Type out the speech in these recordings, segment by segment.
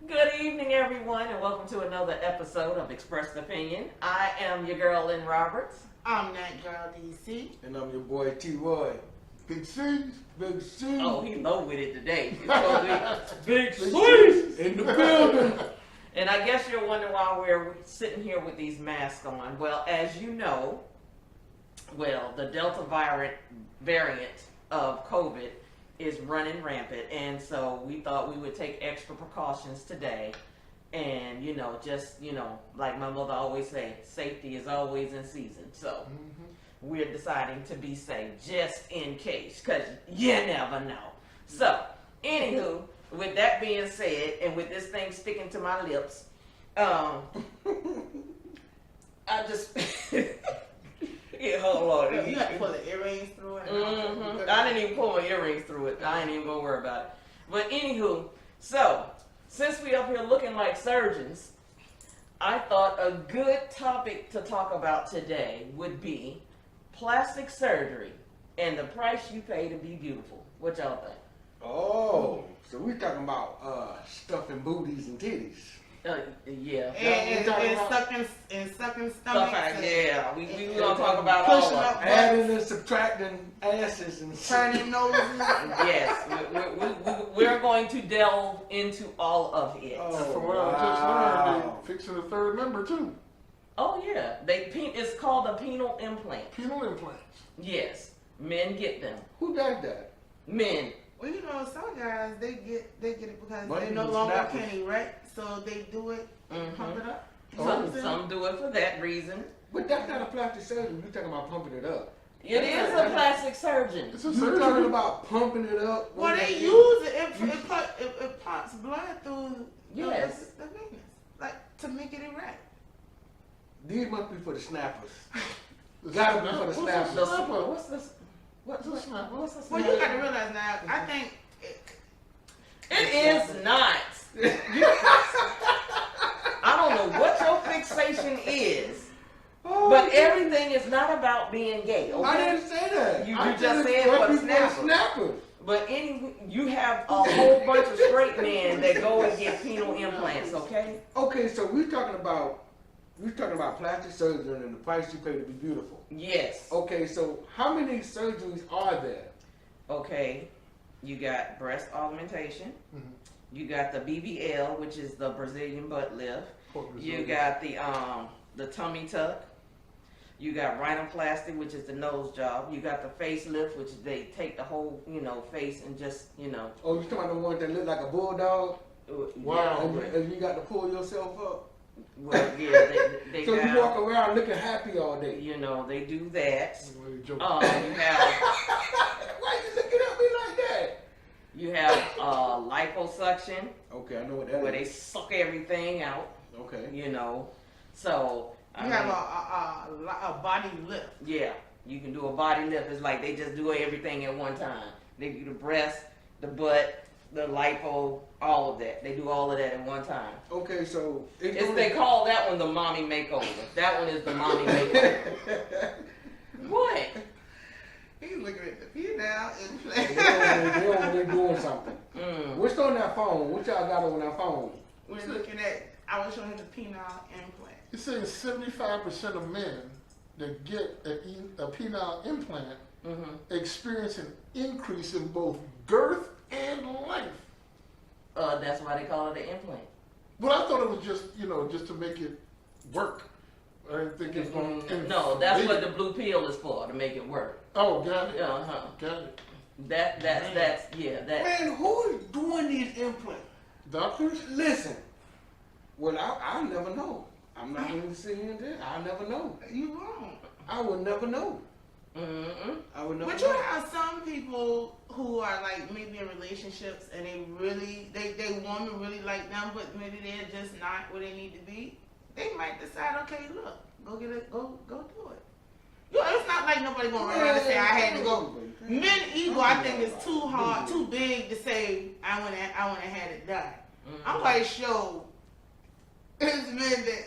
Good evening, everyone, and welcome to another episode of Expressed Opinion. I am your girl, Lynn Roberts. I'm that girl, DC. And I'm your boy T-Roy. Big C. Big C. Oh, he low with it today. It's gonna be Big C in the building. And I guess you're wondering why we're sitting here with these masks on. Well, as you know, the Delta variant of COVID is running rampant, and so we thought we would take extra precautions today. And like my mother always say, safety is always in season. So we're deciding to be safe just in case, because you never know. So, anywho, with that being said, and with this thing sticking to my lips, I just yeah, hold on. You got to pull the earrings through it. I didn't even pull my earrings through it. I ain't even gonna worry about it. But anywho, so since we up here looking like surgeons, I thought a good topic to talk about today would be plastic surgery and the price you pay to be beautiful. What y'all think? Oh, so we're talking about stuffing booties and titties. Yeah. And sucking stomachs. Yeah, we gonna talk about all pushing of up it. Adding and subtracting asses and turning noses. Yes, we're going to delve into all of it. Oh, From what I just learned, they fixing a third member too. Oh yeah, it's called a penile implant. Penile implants. Yes, men get them. Who does that? Men. Well, some guys they get it because Money they no was longer snappers. can erect, so they do it, pump it up. Some do it for that reason. But that's not a plastic surgery. You're talking about pumping it up. It is a plastic surgeon. It's a You're talking surgery. about pumping it up. Well, they use it. It pumps blood through Yes. the veins, like to make it erect. These must be for the snappers. Gotta be for the snappers. What's this? What's this? Well, you got to realize now. I think It is not. I don't know what your fixation is, but everything is not about being gay. Okay? I didn't say that. You I just said said it for the must be snappers. But you have a whole bunch of straight men that go and get penile implants. Okay. Okay, so we're talking about plastic surgery and the price you pay to be beautiful. Yes. Okay, so how many surgeries are there? Okay. You got breast augmentation. You got the BBL, which is the Brazilian butt lift. You got the tummy tuck. You got rhinoplasty, which is the nose job. You got the facelift, which they take the whole, face and just, Oh, you talking about the ones that look like a bulldog? Wow. And you got to pull yourself up? Well, yeah, they So got, you walk around looking happy all day? they do that. You You have Why you looking at me like that? you have liposuction, Okay, I know what that where is. they suck everything out. Okay. So you have a body lift. yeah, you can do a body lift. It's like they just do everything at one time. They do the breast, the butt, the lipo, all of that. They do all of that at one time. Okay, so They call that one the mommy makeover. That one is the mommy makeover. What? He's looking at the penile they doing something. Mm. What's on that phone? What y'all got on that phone? We're looking at. I was showing him the penile implant. It's saying 75% of men that get a penile implant experience an increase in both girth and length. That's why they call it an implant. But I thought it was just to make it work. I didn't think it was going to No, that's what the blue pill is for, to make it work. Oh, got it. Uh-huh. Got it. That's Man, who is doing these implants? Doctors? Listen, well, I'll never know. I'm not going to sit here and tell you. I'll never know. You wrong. I will never know. Mm-mm. I would never But you know. have some people who are like maybe in relationships and they woman really like them, but maybe they're just not where they need to be. They might decide, okay, look, go get it, go do it. It's not like nobody gonna run around and say I had to go. Men ego, I think, is too big to say I wanna have it done. I'm quite sure it's men that.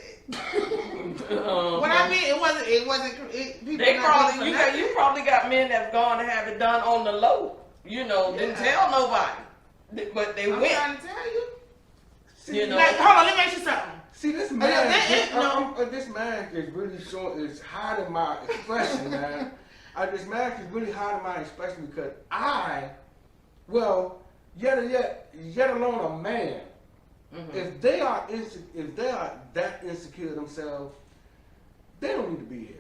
What I mean, it wasn't. People They not probably really you probably got men that's gone to have it done on the low. Didn't tell nobody, but they I'm went. trying to tell you. You this mask is really showing, is hiding my expression, man. This mask is really hiding my expression because yet alone a man, if they are that insecure themselves, they don't need to be here.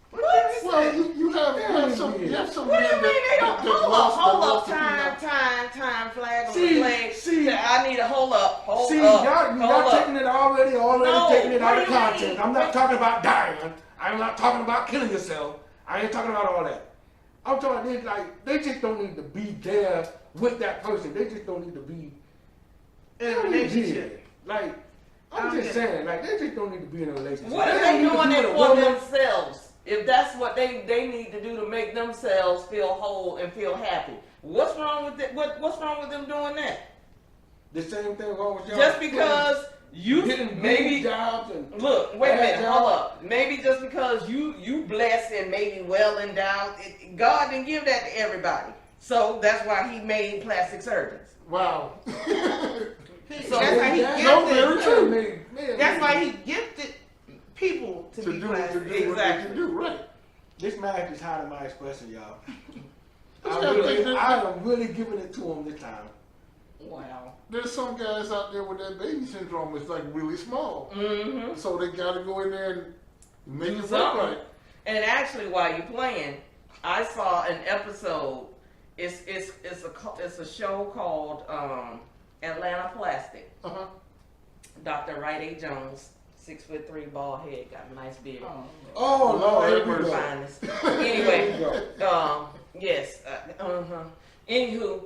Well, you have some What do you men mean they don't? Hold up, the female. time, flag on See, the flag. see. I need a hold up. Y'all taking it already No, taking it out what of do you context. mean? I'm not talking about dying. I'm not talking about killing yourself. I ain't talking about all that. I'm talking they just don't need to be there with that person. They just don't need to be In a relationship. Like, I'm just saying, like, they just don't need to be in a relationship. What are they doing it for themselves? If that's what they need to do to make themselves feel whole and feel happy, what's wrong with it? What's wrong with them doing that? The same thing wrong with y'all. Just because you getting maybe jobs and look, wait a minute, bad hold jobs. up. Maybe just because you blessed and maybe well endowed, God didn't give that to everybody. So that's why He made plastic surgeons. Wow. So that's why he No, gifted. very true. That's why he gifted people to be To plastic. do what they Exactly. can do, right. This mask is hiding my expression, y'all. Just gotta think that- I am really giving it to him this time. Wow. There's some guys out there with that baby syndrome. It's like really small. Mm-hmm. So they got to go in there and make it look Something. right. And actually, while you're playing, I saw an episode. It's a show called Atlanta Plastic. Uh-huh. Dr. Wright A. Jones, 6'3", bald head, got a nice beard. Oh, Lord, here we go. Finest. Here we Anyway, go. yes. Anywho,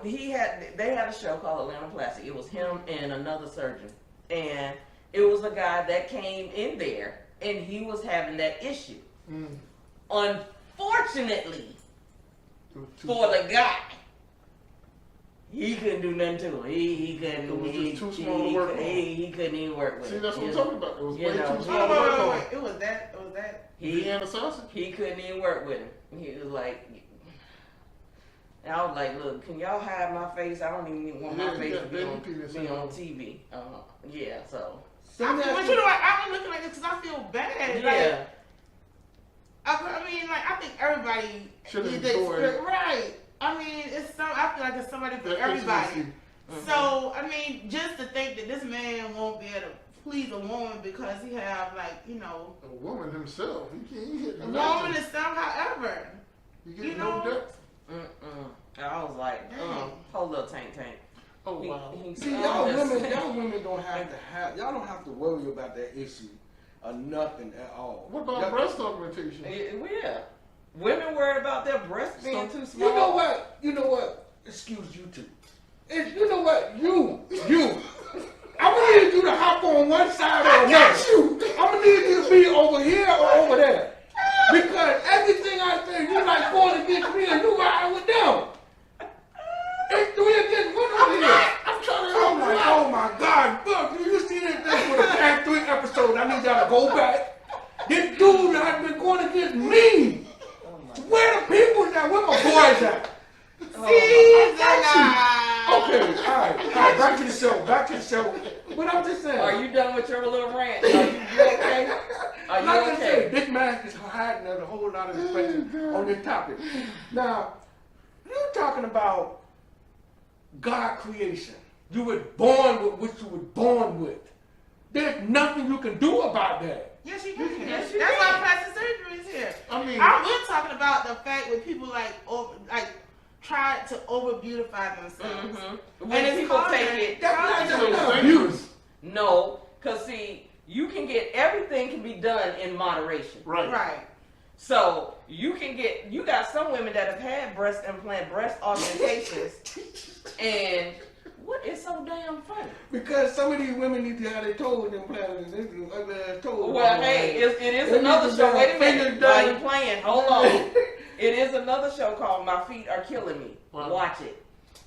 they had a show called Atlanta Plastic. It was him and another surgeon, and it was a guy that came in there, and he was having that issue. Mm. Unfortunately Too- for the guy, he couldn't do nothing to him. He couldn't. It was just he- too small to work on. He couldn't even work with See, him. that's what you I'm know? talking about. It was You way know. too small to work on. It was that. He Deanna Sausage? He couldn't even work with him. He was like, and I was like, look, can y'all hide my face? I don't even want my Yeah, face yeah, to baby be penis on syndrome. TV. Yeah, so. Some of that But you know what? I'm looking like this because I feel bad. Yeah. I mean, like, I think everybody Should have needs to enjoyed experience. Right. I mean, I feel like it's somebody for That everybody. intimacy. So, I mean, just to think that this man won't be able to please a woman because he have, like, you know, A woman himself. He can't hit a nothing. woman is some, however. You get you no know, depth. I was like, hold up, Tank. Oh, wow. See, y'all women don't have to worry about that issue or nothing at all. What about breast augmentation? Yeah. Women worried about their breasts being too small. You know what? Excuse you two. You know what? You. I'm gonna need you to hop on one side or another. I'm gonna need you to be over here or over there. Because everything I say, you like going against me and you riding with them. It's 3 against 1 over here. I'm trying to Oh my God, look, you see this for the past 3 episodes. I need y'all to go back. This dude has been going against me. Where the people at? Where my boys at? Okay, all right, back to the show. But I'm just saying. Are you done with your little rant? Are you okay? Are you Like I okay? said, this mask is hiding a whole lot of expression on this topic. Now, you're talking about God creation. You were born with what you were born with. There's nothing you can do about that. Yes, you can. Yes, you That's can. why plastic surgery is here. I mean, We're talking about the fact when people try to over beautify themselves. When it's people common. take it, That's so not dangerous. abuse. no, because see, you can get everything can be done in moderation. Right. Right. So you got some women that have had breast augmentations, and what is so damn funny? Because some of these women need to have their toes implanted. This is ugly ass toes. Well, hey, it is They another need to show. have Wait a minute, fingers while done. you playing, hold on. It is another show called My Feet Are Killing Me. Wow. Watch it.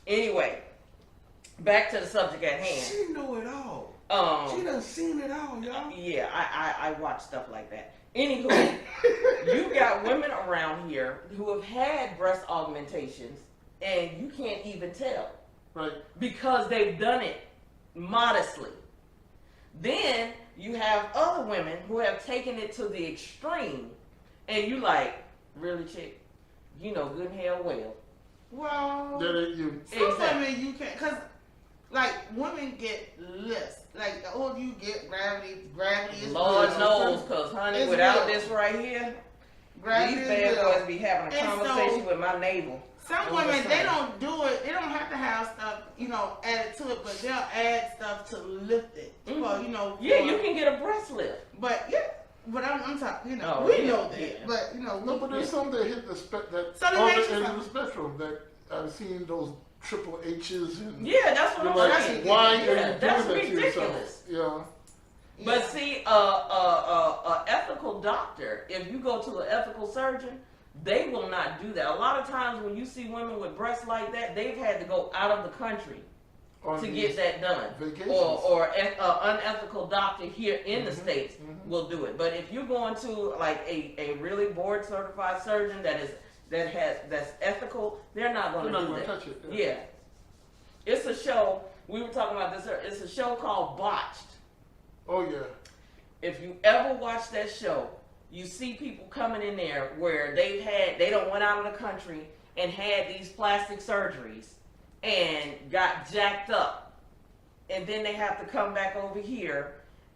Anyway, back to the subject at hand. She know it all. She done seen it all, y'all. Yeah, I watch stuff like that. Anywho, you got women around here who have had breast augmentations, and you can't even tell Right. because they've done it modestly. Then you have other women who have taken it to the extreme, and you like, really, chick? You know good and hell well. Well, You some Exactly. women you can, cause like women get lifts. Like the older you get, gravity is Lord real. knows, cause honey, It's without real. this right here, Gravity these is bad real. boys be having a And conversation so- with my navel. Some I'm women, just they saying. don't do it. They don't have to have stuff, added to it, but they'll add stuff to lift it. Mhm. For, Yeah, for- you can get a breast lift. But yeah, but I'm talking. Oh, We yeah, know that. yeah. But No, but there's some that hit the that So they on make the you end some- of the spectrum that I've seen those triple H's and Yeah, that's what you're I'm like, saying. why are you Yeah, doing that's that to ridiculous. yourself? Yeah. But Yeah. see, ethical doctor, if you go to an ethical surgeon, they will not do that. A lot of times when you see women with breasts like that, they've had to go out of the country On to these get that done. vacations. Or an unethical doctor here in the Mhm, States mhm. will do it. But if you're going to like a really board certified surgeon that's ethical, they're not They're going not to do going to that. touch it. Yeah. It's a show, we were talking about this, it's a show called Botched. Oh yeah. If you ever watch that show, you see people coming in there where they don't went out of the country and had these plastic surgeries and got jacked up. And then they have to come back over here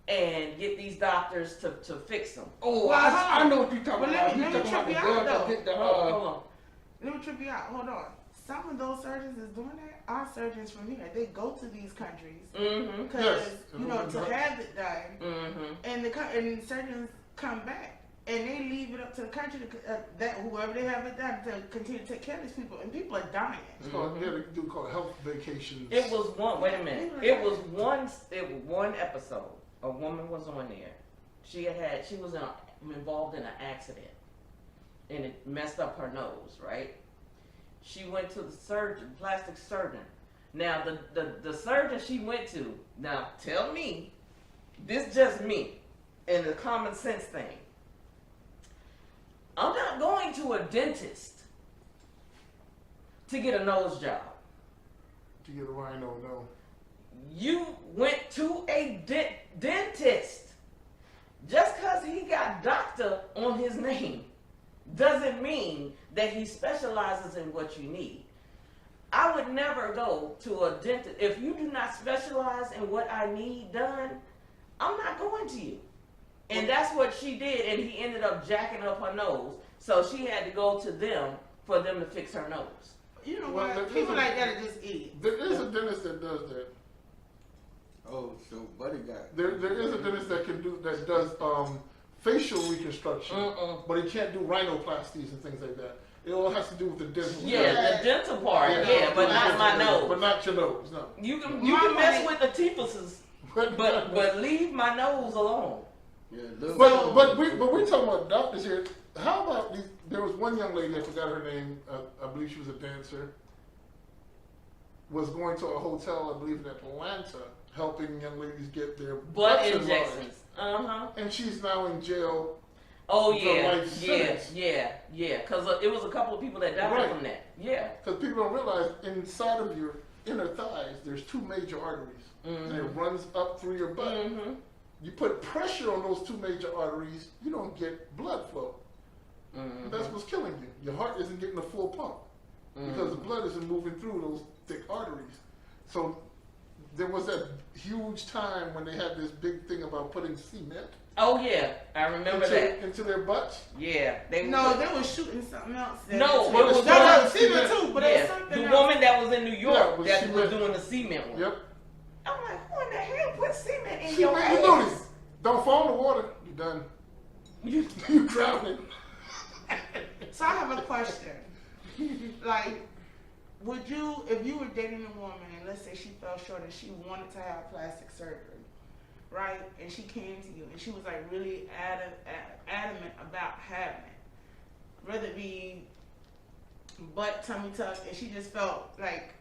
and get these doctors to fix them. Oh, Well, I know what you're talking But about. let me You're talking about trip the you girl out, that though. get the Hold on. Let me trip you out. Hold on. Some of those surgeons is doing that. Our surgeons from here, they go to these countries Mm-hmm. because Yes. to have it done, Mm-hmm. and surgeons come back and they leave it up to the country that whoever they have it done to continue to take care of these people, and people are dying. It's called, they do called health vacations. It was one. Wait a minute. It was one episode. A woman was on there. She was involved in an accident, and it messed up her nose. Right. She went to the surgeon, plastic surgeon. Now the surgeon she went to. Now tell me, this just me, and the common sense thing. I'm not going to a dentist to get a nose job. To get a rhino, no. You went to a dentist. Just because he got doctor on his name doesn't mean that he specializes in what you need. I would never go to a dentist. If you do not specialize in what I need done, I'm not going to you. And that's what she did, and he ended up jacking up her nose. So she had to go to them for them to fix her nose. You know Well, there what? is People a- like that are just idiots. There is a dentist that does that. Oh, so Buddy got. There is a dentist that does facial reconstruction, but he can't do rhinoplasties and things like that. It all has to do with the dental. Yeah, the dental part, yeah, but not my nose. But not your nose, no. You can My mess money- with the teepuses, but leave my nose alone. Yeah, look. But we're talking about doctors here. How about these? There was one young lady, I forgot her name. I believe she was a dancer. Was going to a hotel, I believe in Atlanta, helping young ladies get their Butt butts enlarged. injections. Uh-huh. And she's now in jail. Oh For yeah, life sentence. yeah. Because it was a couple of people that died Right. from that. Yeah. Because people don't realize inside of your inner thighs, there's two major arteries. And it runs up through your butt. Mm-hmm. You put pressure on those two major arteries, you don't get blood flow. Mm-hmm. That's what's killing you. Your heart isn't getting a full pump because the blood isn't moving through those thick arteries. So there was that huge time when they had this big thing about putting cement Oh yeah, I remember that. into their butts. Yeah, they No, were. they were shooting something else. No, it but it was was no, no, one- cement too, but it was Yeah, something the else. woman that was in New York Yeah, it was that was cement. doing the cement one. Yep. I'm like, who in the hell put cement in See, your man, you know ass? this. Don't fall in the water. You're done. You- You drowning. So I have a question. Like, would you, if you were dating a woman and let's say she fell short and she wanted to have plastic surgery, right? And she came to you and she was like really adamant about having it, whether it be butt, tummy tuck, and she just felt like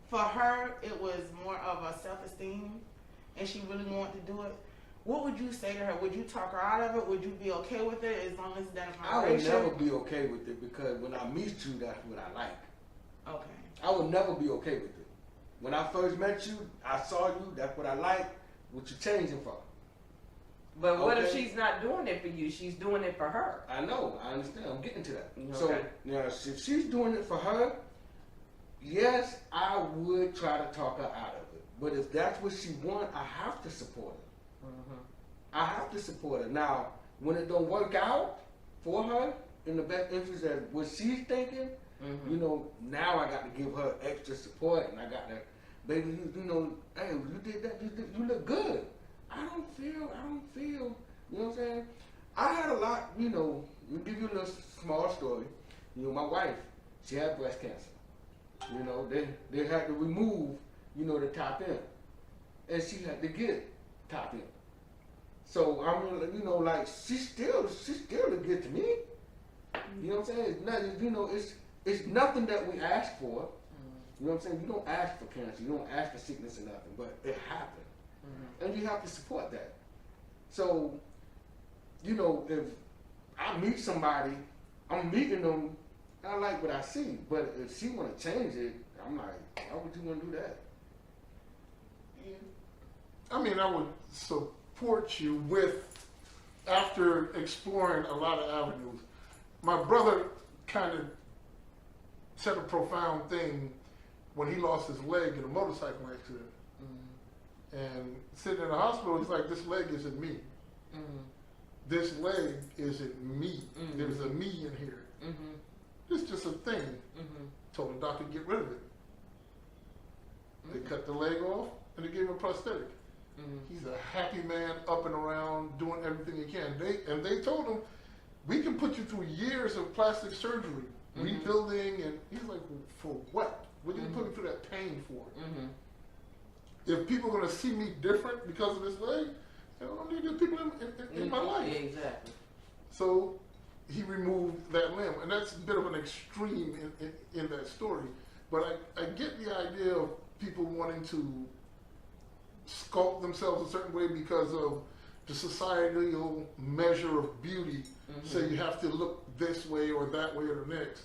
for her it was more of a self-esteem and she really wanted to do it. What would you say to her? Would you talk her out of it? Would you be okay with it as long as it's done in I would moderation? never be okay with it because when I meet you, that's what I like. Okay. I would never be okay with it. When I first met you, I saw you, that's what I like. What you changing for? But what if Okay. she's not doing it for you? She's doing it for her. I know, I understand. I'm getting to that. Okay. So now, if she's doing it for her, yes, I would try to talk her out of it. But if that's what she wants, I have to support her. Mm-hmm. I have to support her. Now, when it don't work out for her in the best interest of what she's thinking, Mm-hmm. you know, now I got to give her extra support, and I got to, baby, you know, hey, you did that, you look good. I don't feel, you know what I'm saying? I had a lot, you know, I'll give you a little small story. You know, my wife, she had breast cancer. You know, they had to remove, you know, the top end. And she had to get top end. So I'm, you know, like she still look good to me. You know what I'm saying? It's nothing, you know, it's nothing that we ask for. You know what I'm saying? You don't ask for cancer, you don't ask for sickness or nothing, but it happened. And you have to support that. So, you know, if I meet somebody, I'm meeting them, I like what I see. But if she wanna change it, I'm like, why would you wanna do that? I mean, I would support you with, after exploring a lot of avenues. My brother kind of said a profound thing when he lost his leg in a motorcycle accident. And sitting in the hospital, he's like, this leg isn't me. This leg isn't me. There's a me in here. It's just a thing. Told the doctor to get rid of it. They cut the leg off and they gave him a prosthetic. He's a happy man, up and around, doing everything he can. They told him, we can put you through years of plastic surgery, rebuilding, and he's like, for what? What are you putting through that pain for? If people are going to see me different because of this leg, I don't need the people in my life. Exactly. So he removed that limb, and that's a bit of an extreme in that story. But I get the idea of people wanting to sculpt themselves a certain way because of the societal measure of beauty. Say you have to look this way or that way or the next.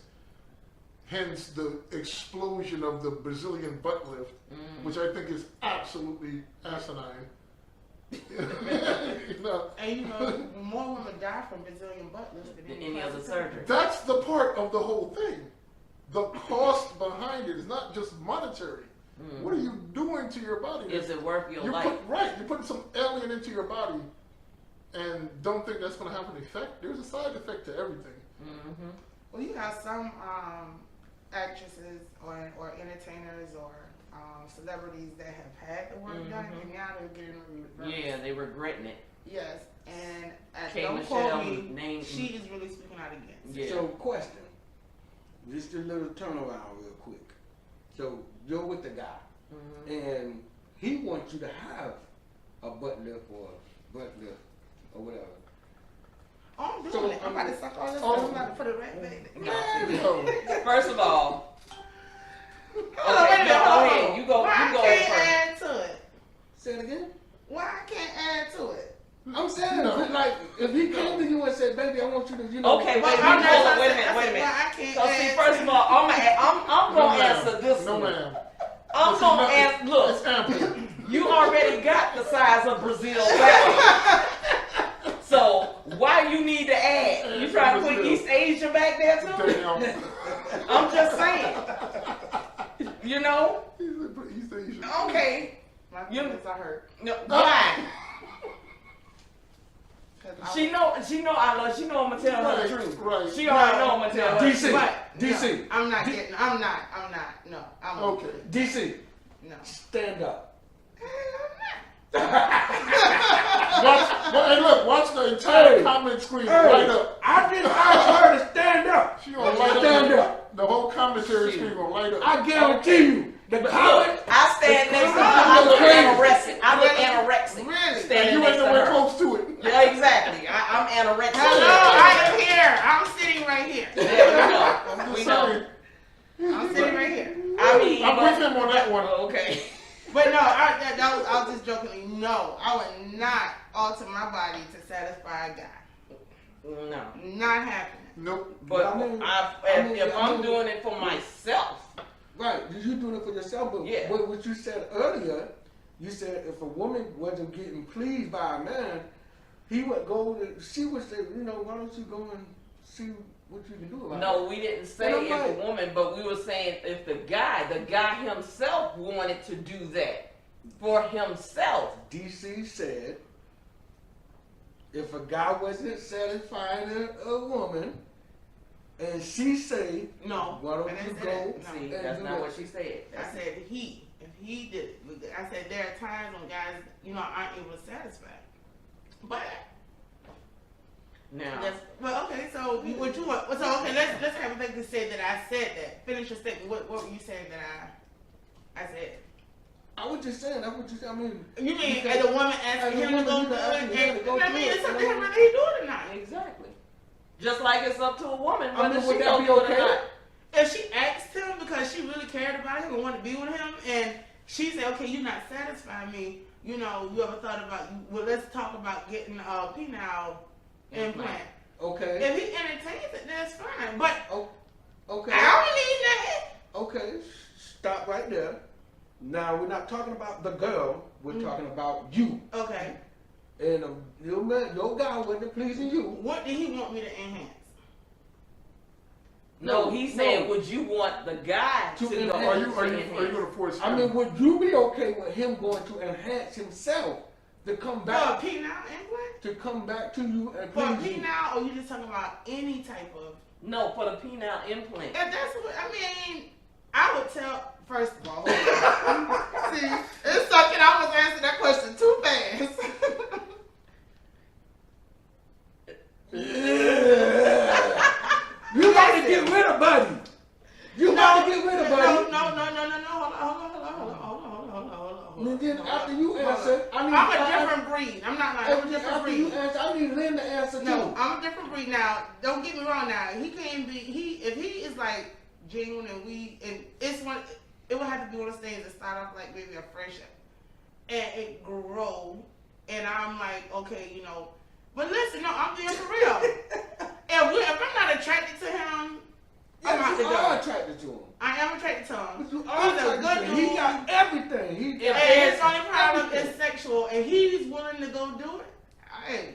Hence the explosion of the Brazilian butt lift, which I think is absolutely asinine. You know, And you know, more women die from Brazilian butt lift than Any other surgery. that's the part of the whole thing. The cost behind it is not just monetary. What are you doing to your body? Is it worth your You're life? you're putting some alien into your body and don't think that's going to have an effect. There's a side effect to everything. Well, you have some actresses or entertainers or celebrities that have had the work done, and now they're getting reversed. Yeah, they regretting it. Yes, and K. don't Michelle quote me. named- She is really speaking out against. Yeah. So, question. Just a little turnaround real quick. So, you're with the guy, and he wants you to have a butt lift or whatever. Oh, I'm doing So, it. I'm about to suck all this oh. stuff. I'm about to put it right back. No. First of all, Hold on, wait a minute, go hold ahead. on. You go. Why You go I first. can't add to it? Say it again. Why I can't add to it? I'm saying, No. like, if he came to you and said, baby, I want you to, you know. Okay, Well, wait a I'm minute. not- Hold on. I Wait a said- minute. I Wait a said, minute. why I can't So see, add first to of it? all, I'm No, gonna ma'am. answer this No, one. ma'am. I'm gonna answer. It's Look, ample. you already got the size of Brazil back. So why you need to add? You trying to put Brazil. East Asia back there too? Damn. I'm just saying. You know? He said you should. Okay. My You- feelings are hurt. No, why? 'Cause I- She know I love. She know I'm gonna tell her the truth. Right. She already know I'm gonna tell her. DC. But, DC. No, I'm not getting. I'm not. No, I'm Okay. DC, No. stand up. Hey, look, watch the entire comment screen light up. I didn't ask her to stand up. She gonna light Stand up. up. The whole commentary screen gonna light up. I guarantee you, the comment. I stand next to her. crowd I look crazy. anorexic. I look anorexic. Really? And Standing you next ain't to nowhere her. close to it. Yeah, exactly. I'm anorexic. Hello, I am here. I'm sitting right here. Yeah, we Just know. saying. I'm sitting right here. I mean, I'm but- with him on that one. Okay. But no, I was just jokingly. No, I would not alter my body to satisfy a guy. No. Not happening. Nope. But I mean- if I'm doing it for myself, Right, you doing it for yourself, but Yeah. what you said earlier, you said if a woman wasn't getting pleased by a man, he would go to, she would say, you know, why don't you go and see what you can do about it? No, we didn't say And I'm if like- a woman, but we were saying if the guy himself wanted to do that for himself. DC said, if a guy wasn't satisfying a woman, and she say, No. why don't I didn't you say go? that. No. See, and that's do not that? what she said. I said if he did it. I said there are times when guys, aren't able to satisfy. But Now, well, okay. So what you want? So okay, let's hypothetically say that I said that. Finish your statement. What were you saying that I said? I was just saying, that's what you said. I mean, You mean because- as a woman as asking a him to woman, go you do can ask it? him to go I do mean, it, it's up to you him know? whether he do it or not. exactly. Just like it's up to a woman I whether mean, she would that gonna be do it or okay? not. If she asked him because she really cared about him and wanted to be with him, and she said, "Okay, you're not satisfying me. You ever thought about? Well, let's talk about getting a penile implant." okay, If he entertains it, that's fine. But okay, I don't need that. okay, stop right there. Now, we're not talking about the girl, we're talking about you. Okay. And your guy wasn't pleasing you. What did he want me to enhance? No, he said, no. would you want the guy To to go? enhance- Are to you enhance? gonna force him? I mean, would you be okay with him going to enhance himself to come For a back penile implant? to come back to you and For a please you? penile, or you just talking about any type of? No, for the penile implant. If that's what I would tell. First of all, hold on. See, it's sucking. I almost answered that question too fast. You got to get rid of Buddy. You got to get rid of No, Buddy. no. Hold on. And then after you answer, I need. I'm a different breed. I'm not like I'm a different After you breed. answer, I need Lynn to answer too. No, I'm a different breed now. Don't get me wrong. Now he can't be. If he is like genuine and it's one. It would have to be one of those things that start off like maybe a friendship, and it grow. And I'm like, okay, But listen, no, I'm being for real. If I'm not attracted to him, I'm out Yes, the you are door. attracted to him. I am attracted to him. But you He's are a attracted good to him. dude. He got everything. He got And his only problem everything. is sexual, and he's willing to go do it. Hey,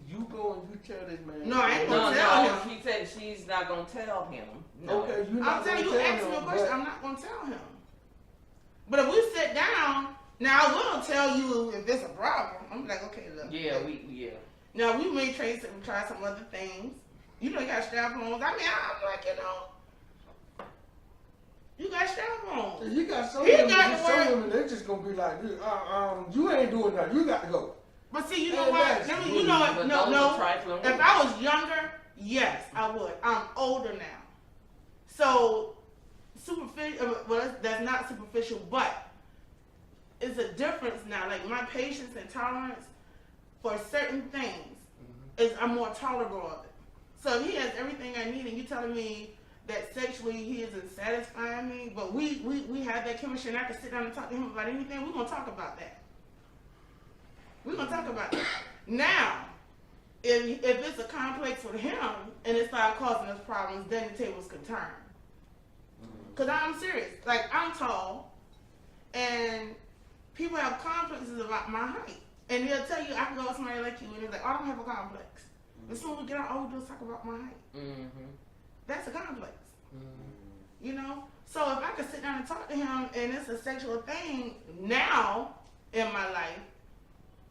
You go and you tell this man. No, I ain't No, gonna tell no, him. she said she's not gonna tell him. No. Okay, you I'm not telling gonna you, tell ask me a him, question. but- I'm not gonna tell him. But if we sit down, now I will tell you if it's a problem. I'm like, okay, look. Yeah, Now we may try some other things. You got strap-ons. I mean, I'm like, you got strap-ons. You got some He women, got the some word- women, they just gonna be like, you ain't doing nothing. You got to go. But see, you know And what? that's Let me, rude. you know what? but No, those no. are trifling If women. I was younger, yes, I would. I'm older now. So, superficial, well, that's not superficial, but it's a difference now. Like, my patience and tolerance for certain things is I'm more tolerable of it. So, if he has everything I need and you telling me that sexually he isn't satisfying me, but we have that chemistry and I can sit down and talk to him about anything, we're going to talk about that. We're going to talk about that. Now, if it's a complex with him and it starts causing us problems, then the tables can turn. Because I'm serious. Like, I'm tall, and people have complexes about my height. And they'll tell you, I can go with somebody like you, and they're like, oh, I don't have a complex. As soon as we get out, all we do is talk about my height. Mm-hmm. That's a complex. So if I could sit down and talk to him, and it's a sexual thing now in my life,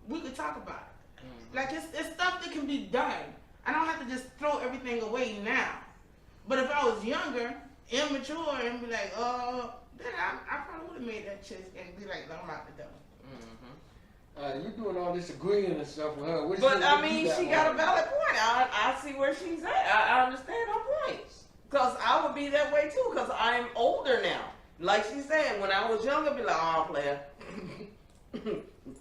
we could talk about it. Like, it's stuff that can be done. I don't have to just throw everything away now. But if I was younger, immature, and be like, then I probably would have made that chick and be like, I'm out the door. You doing all this agreeing and stuff with her. What But you- I what you mean, she got a on? valid point. I see where she's at. I understand her points. Cause I would be that way too. Cause I'm older now. Like she said, when I was younger, be like, oh, player.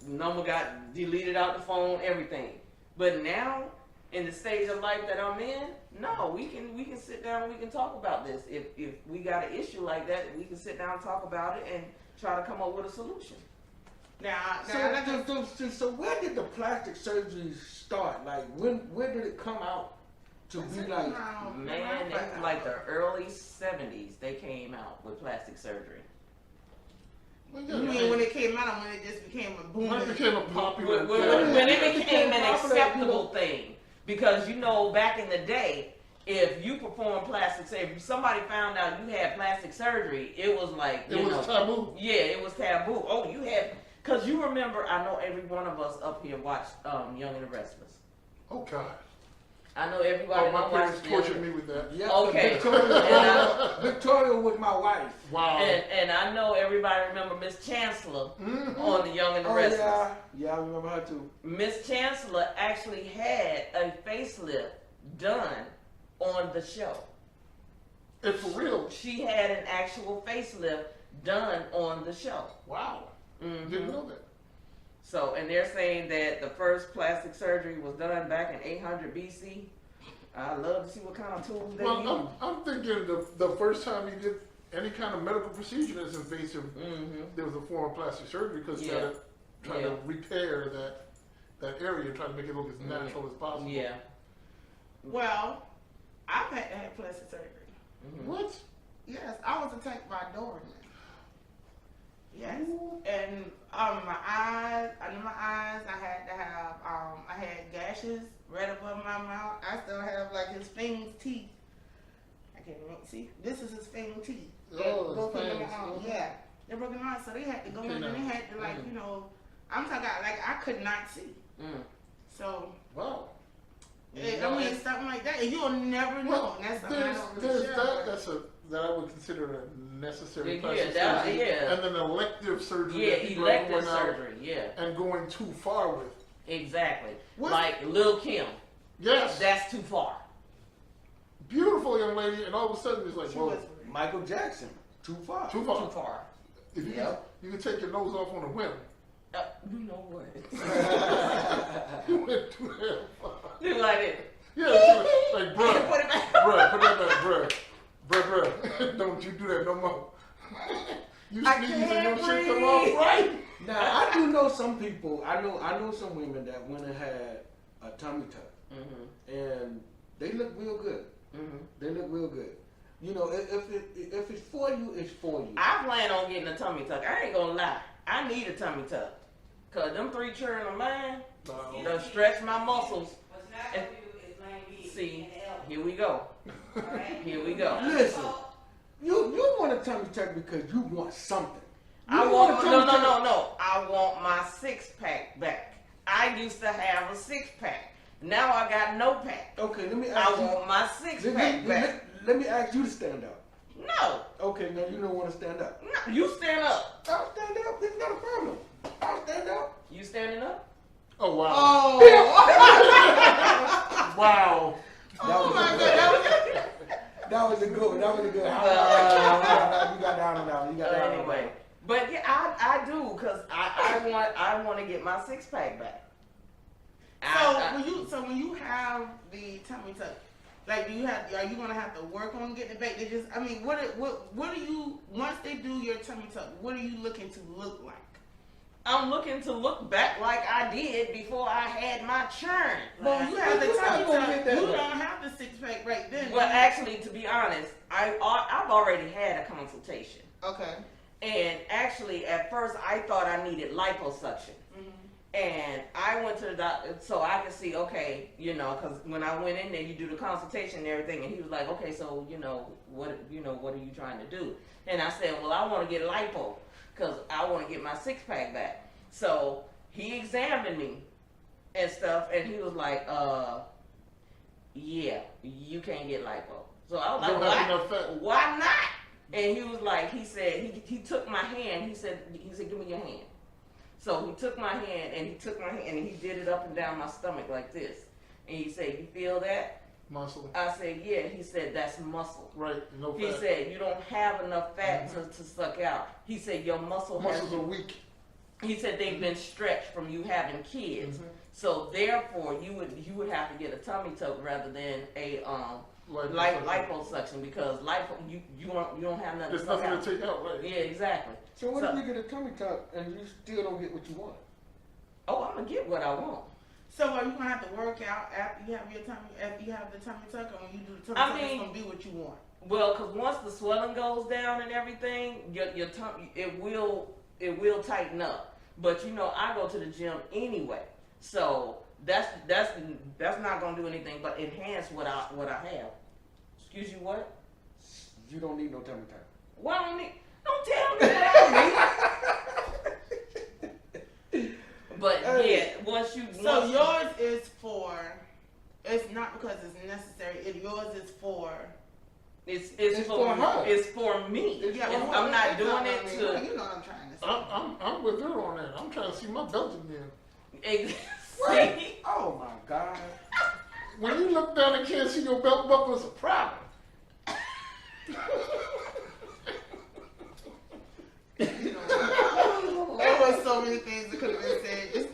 Number got deleted out the phone, everything. But now, in the stage of life that I'm in, no, we can sit down and we can talk about this. If we got an issue like that, we can sit down and talk about it and try to come up with a solution. Now, So where did the plastic surgery start? Like where did it come out to be like? Man, it's like the early 70s they came out with plastic surgery. Well, You yeah, mean when it came out, or when it just became a boom? when it became a popular When it became an popular, acceptable thing, because back in the day, if you performed plastic surgery, if somebody found out you had plastic surgery, it was like it was taboo. yeah, it was taboo. Oh, you had, because you remember, I know every one of us up here watched Young and the Restless. Oh God. I know everybody. Oh, my that parents watched Young tortured and- me with that. Yeah, Okay. Victoria, Victoria was my wife. Wow. And I know everybody remember Miss Chancellor Mhm. on the Young and the Oh Restless. yeah, I remember her too. Miss Chancellor actually had a facelift done on the show. And for real. She had an actual facelift done on the show. Wow. Mhm. Didn't know that. So, and they're saying that the first plastic surgery was done back in 800 BC. I'd love to see what kind of tools they use. Well, I'm thinking the first time you did any kind of medical procedure that's invasive, Mm-hmm. there was a form of plastic surgery because you Yeah. gotta try Yeah. to repair that area, try to make it look as natural as possible. Yeah. Well, I've had plastic surgery. Mhm. What? Yes, I was attacked by a Doberman. Yes, and my eyes, under my eyes, I had to have, I had gashes right above my mouth. I still have like his fangs teeth. I can't even see. This is his fang teeth. Oh, his Broken in my fangs, arm. mhm. Yeah, they're broken out. So they had to go in and they had to like, I'm talking about, like I could not see. Mm. So Wow. I mean something like that, and you'll never know. Well, And that's something I there's don't really share, but- that I would consider a necessary Yeah, plastic that- surgery, yeah. and then elective surgery. Yeah, that people are elective going out surgery. Yeah, and going too far with. exactly. What- Like Lil Kim. Yes, That's too far. beautiful young lady, and all of a sudden it's like, She whoa, was Michael Jackson, too far. too far. Too far. If you, Yep. you can take your nose off on a whim. You know what? You went too hell far. You like it? Yeah, it's like, bruh, Put it back. bruh, put that back, bruh, don't you do that no more. You I sneeze and your can't shit come breathe. off right. Now I do know some people. I know some women that went and had a tummy tuck, Mm-hmm. and they look real good. Mm-hmm. They look real good. You know, if it's for you, it's for you. I plan on getting a tummy tuck. I ain't gonna lie. I need a tummy tuck. Cause them 3 children of mine No. done stretch my muscles. What's not gonna do is laying me See, in the elbow. here we go. Alright? Here we go. Listen, you want a tummy tuck because you want something. You I don't want a no, tummy no, tuck- no, no. I want my 6-pack back. I used to have a 6-pack. Now I got no pack. Okay, let me I ask you. want my Let, 6-pack back. let me ask you to stand up. No, Okay, now you don't want to stand up. no, you stand up. I'll stand up. It's not a problem. I'll stand up. You standing up? Oh wow. Oh, Wow. Oh my God, that was that was a good one. That was a good one. You got down on that one. You got down on that Anyway, one. but yeah, I do because I want to get my 6-pack back. So when you have the tummy tuck, like are you gonna have to work on getting it back? They just, I mean, what do you, once they do your tummy tuck, what are you looking to look like? I'm looking to look back like I did before I had my churn. Well, you have the You're not tummy gonna tuck, get that you back. don't have the 6-pack right then. But actually, to be honest, I've already had a consultation. Okay. And actually, at first, I thought I needed liposuction. Mhm. And I went to the doctor so I could see, okay, because when I went in there, you do the consultation and everything, and he was like, okay, so what are you trying to do? And I said, well, I want to get lipo because I want to get my 6-pack back. So he examined me and stuff, and he was like, yeah, you can't get lipo. So I was like, Don't have enough fat. why not? And he was like, he said, he took my hand. He said, give me your hand. So he took my hand and he did it up and down my stomach like this. And he said, you feel that? Muscle. I said, yeah. He said, that's muscle. Right. No He fat. said, you don't have enough fat to suck out. He said, your muscles Muscles are weak. he said they've been stretched from you having kids. Mhm. So therefore you would have to get a tummy tuck rather than a liposuction because lipo you don't have nothing There's to suck nothing out. to take out, right? Yeah, exactly. So what So- if you get a tummy tuck and you still don't get what you want? Oh, I'm gonna get what I want. So are you gonna have to work out after you have the tummy tuck, or when you do the tummy I tuck, mean- it's gonna be what you want? Well, because once the swelling goes down and everything, your tummy it will it will tighten up. But you know, I go to the gym anyway, so that's not gonna do anything but enhance what I have. Excuse you, what? You don't need no tummy time. Why don't tell me what I need. But yeah, once you So once- yours is for. It's not because it's necessary. Yours is for. it's It's for her. It's for me. I'm not doing it to. You know what I'm trying to say. I'm with her on that. I'm trying to see my belt again. See? Oh my God. When you look down and can't see your belt buckle, it's a problem. There was so many things that could have been said. Just,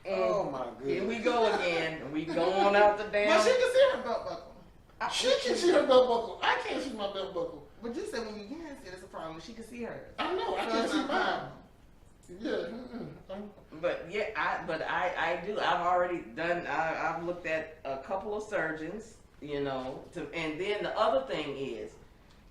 Oh my Here goodness. we go again. We going out the damn. but she can see her belt buckle. She can see her belt buckle. I can't see my belt buckle. But just say when you can see it, it's a problem. She can see hers. I know. I So can't it's see not a mine. problem. Yeah. But yeah, I do. I've already done. I've looked at a couple of surgeons, you know. And then the other thing is,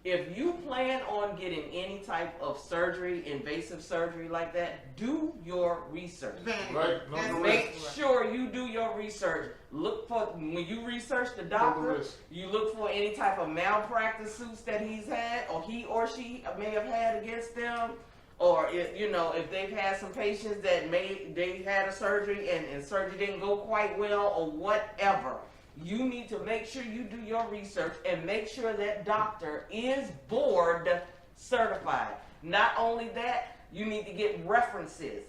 if you plan on getting any type of surgery, invasive surgery like that, do your research. Vanity. Right, no, That's no Make right. sure you do your research. Look for, when you research the No doctor, risk. you look for any type of malpractice suits that he's had, or he or she may have had against them, or if, you know, if they've had some patients that they had a surgery and surgery didn't go quite well, or whatever. You need to make sure you do your research and make sure that doctor is board certified. Not only that, you need to get references.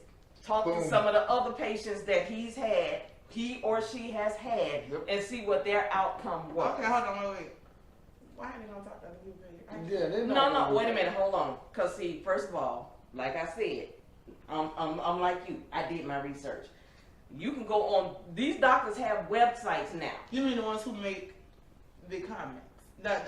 Talk to Boom. some of the other patients that he or she has had, Yep. and see what their outcome was. Okay, hold on, wait. Why are they gonna talk to other people? Yeah, they're not No, gonna no, do wait a that. minute, hold on. Cause see, first of all, like I said, I'm like you. I did my research. You can go on. These doctors have websites now. You mean the ones who make the comments, the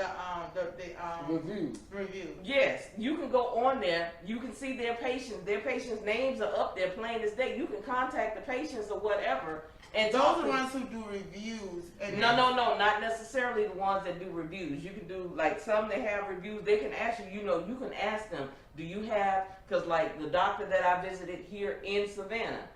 Review. review? Yes, you can go on there. You can see their patients. Their patients' names are up there, plain as day. You can contact the patients or whatever, and Those talk are to the ones who do reviews. And No, not necessarily the ones that do reviews. You can do, like, some that have reviews. They can ask you, you know, you can ask them, do you have, because like the doctor that I visited here in Savannah,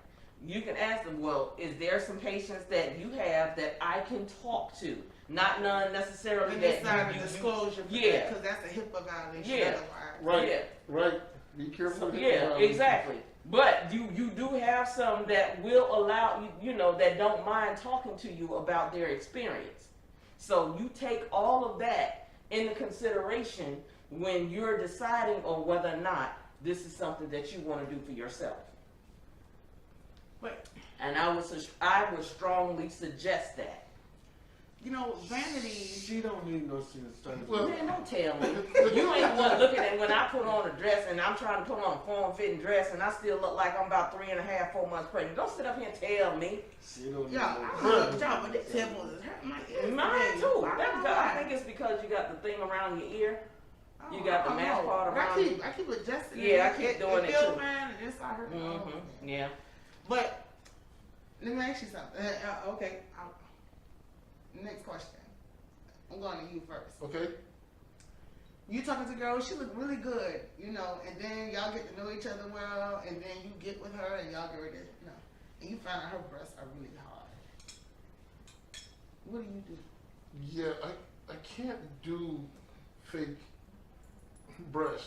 you can ask them, well, is there some patients that you have that I can talk to? Not none necessarily And that decide you the disclosure for Yeah. that, because that's a HIPAA violation Yeah. otherwise. Right. Yeah. Right. Be careful. with Yeah, it. exactly. But you do have some that will allow you, you know, that don't mind talking to you about their experience. So you take all of that into consideration when you're deciding on whether or not this is something that you want to do for yourself. But And I would strongly suggest that. you know, vanity. She don't need no surgery. Well, Man, don't tell me. You ain't the one looking at when I put on a dress and I'm trying to put on a form-fitting dress and I still look like I'm about 3.5, 4 months pregnant. Don't sit up here and tell me. She don't need Yeah, no I don't know if y'all, but the temples is hurting my ears. Mine today. too. I That's don't good. know I why. think it's because you got the thing around your ear. Oh, you got the I don't mask know. part But around I keep adjusting. Yeah, it. I keep doing it feels too. fine, and it's not hurting. Mm-hmm. Yeah. But let me ask you something. Okay. Next question. I'm going to you first. okay. You talking to girls, she look really good, you know, and then y'all get to know each other well, and then you get with her and y'all get ready to, you know, and you find out her breasts are really hard. What do you do? Yeah, I can't do fake breast.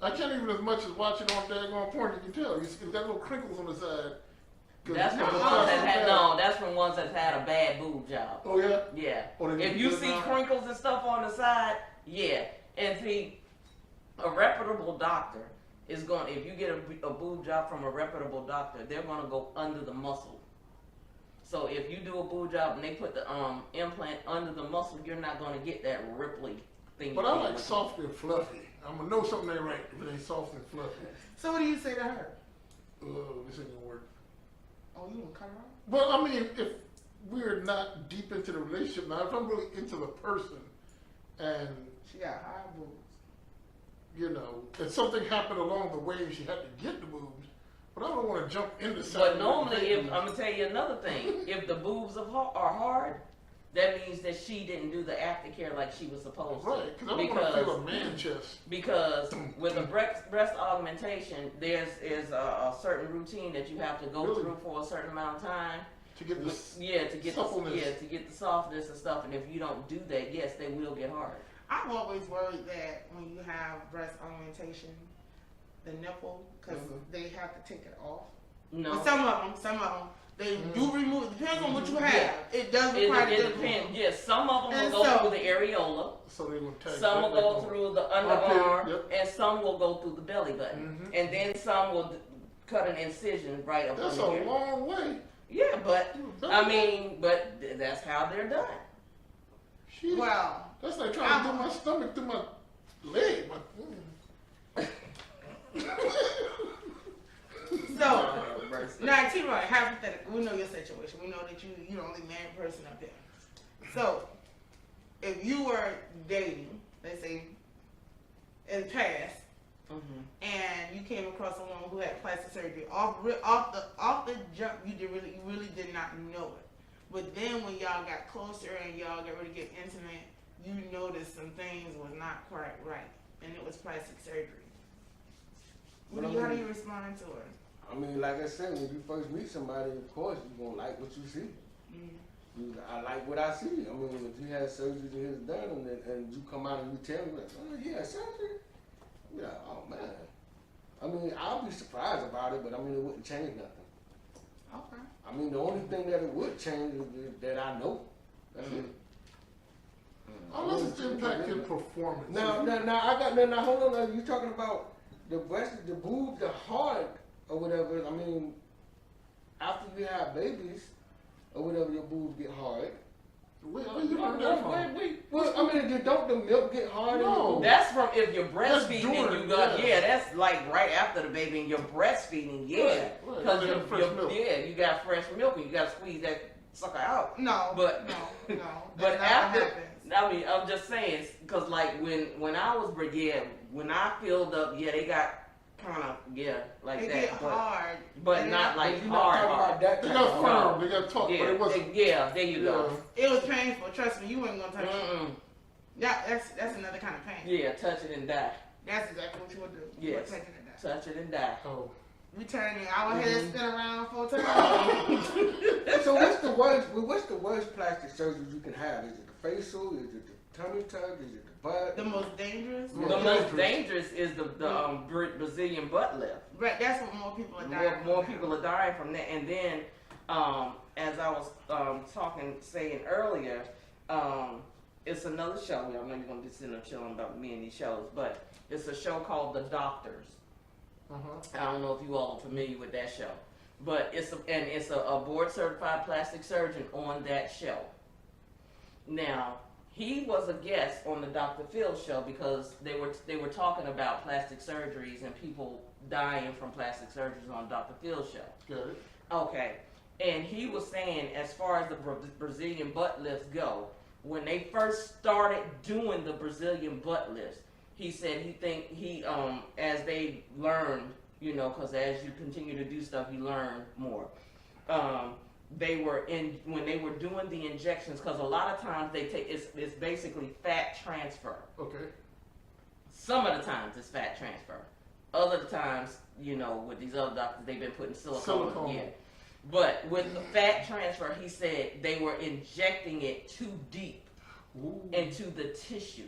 I can't even as much as watch it on daggone porn. You can tell it's got little crinkles on the side. 'Cause That's it's from got ones the that had size no. That's from ones that had a bad boob job. Oh yeah. Yeah. Oh, they If need you to do it see now? crinkles and stuff on the side, yeah. And see, a reputable doctor is going. If you get a boob job from a reputable doctor, they're going to go under the muscle. So if you do a boob job and they put the implant under the muscle, you're not going to get that ripply thing. But you I think like with- soft and fluffy. I'm gonna know something ain't right if it ain't soft and fluffy. So what do you say to her? Oh, this ain't gonna work. Oh, you gonna cut her off? Well, I mean, if we're not deep into the relationship now, if I'm really into the person, and She got high boobs. you know, if something happened along the way and she had to get the boobs, but I don't want to jump into something. But normally, if I'm gonna tell you another thing, if the boobs are hard, that means that she didn't do the aftercare like she was supposed to. Right, because I don't want to feel a man chest. Because with a breast augmentation, there's a certain routine that you have to go Really? through for a certain amount of time. To get this, Yeah, to get suppleness. to get the softness and stuff. And if you don't do that, yes, they will get hard. I'm always worried that when you have breast augmentation, the nipple, because they have to take it off. No, But some of them, they do remove. It depends on what you have. Yeah. It does it require the depends. nipple. Yes, some of them will And go so- through the areola. so they will tag Some will right go back on. through the Armpit, underarm, yep. and some will go through the belly button, Mhm. and then some will cut an incision right up That's a under here. long way. Yeah, but I mean, but that's how they're done. Shit. Well, That's like trying to do my stomach through my leg. so now, T-Roy, hypothetical. We know your situation. We know that you're the only married person up there. So, if you were dating, let's say, in the past, and you came across someone who had plastic surgery off the jump, you really did not know it. But then when y'all got closer and y'all got ready to get intimate, you noticed some things was not quite right, and it was plastic surgery. How do you respond to it? I mean, like I said, when you first meet somebody, of course you're gonna like what you see. I like what I see. I mean, if you had surgery to his done and you come out and you tell me, like, oh, he had surgery? I'll be like, oh, man. I mean, I'll be surprised about it, but I mean, it wouldn't change nothing. Okay. I mean, the only thing that it would change is that I know. That's it. Unless it's impacting performance. Now, hold on. Now, you talking about the breast, the boob, the heart, or whatever. I mean, after you have babies, or whatever, your boobs get hard. Where you learn that from? Well, I mean, don't the milk get hard? No. That's from if you're That's breastfeeding during, and you got yeah. that's like right after the baby and you're breastfeeding, yeah, Right, right. because You got fresh milk. you got fresh milk and you got to squeeze that sucker out. No, But- no. But That's not after, what happens. I mean, I'm just saying, because like when I was when I filled up, they got kind of like They that, get hard. but and not like You're not talking hard. about that They type got of hard. firm, they got taut, but Yeah, it wasn't. there you go. It was painful. Trust me, you ain't gonna touch it. Mm-mm. Yeah, that's another kind of pain. Yeah, touch it and die. That's exactly what you would do. You would Yes. take it and that. Touch it and die. Oh. We turn it. Our head spin around 4 times. So what's the worst plastic surgery you can have? Is it the facial? Is it the tummy tuck? Is it the butt? The most dangerous. The most dangerous is the Brazilian butt lift. Right. That's what more people are dying. More from now. people are dying from that. And then, as I was saying earlier, it's another show. I know you're gonna be sitting up chilling about me and these shows, but it's a show called The Doctors. I don't know if you all are familiar with that show, but it's a board certified plastic surgeon on that show. Now, he was a guest on the Dr. Phil show because they were talking about plastic surgeries and people dying from plastic surgeries on Dr. Phil's show. Got it. Okay, and he was saying as far as the Brazilian butt lifts go, when they first started doing the Brazilian butt lifts, he said as they learned, because as you continue to do stuff, you learn more. When they were doing the injections, because a lot of times it's basically fat transfer. Okay. Some of the times it's fat transfer. Other times, with these other doctors, they've been putting silicone. Yeah. But with the fat transfer, he said they were injecting it too deep into the tissue.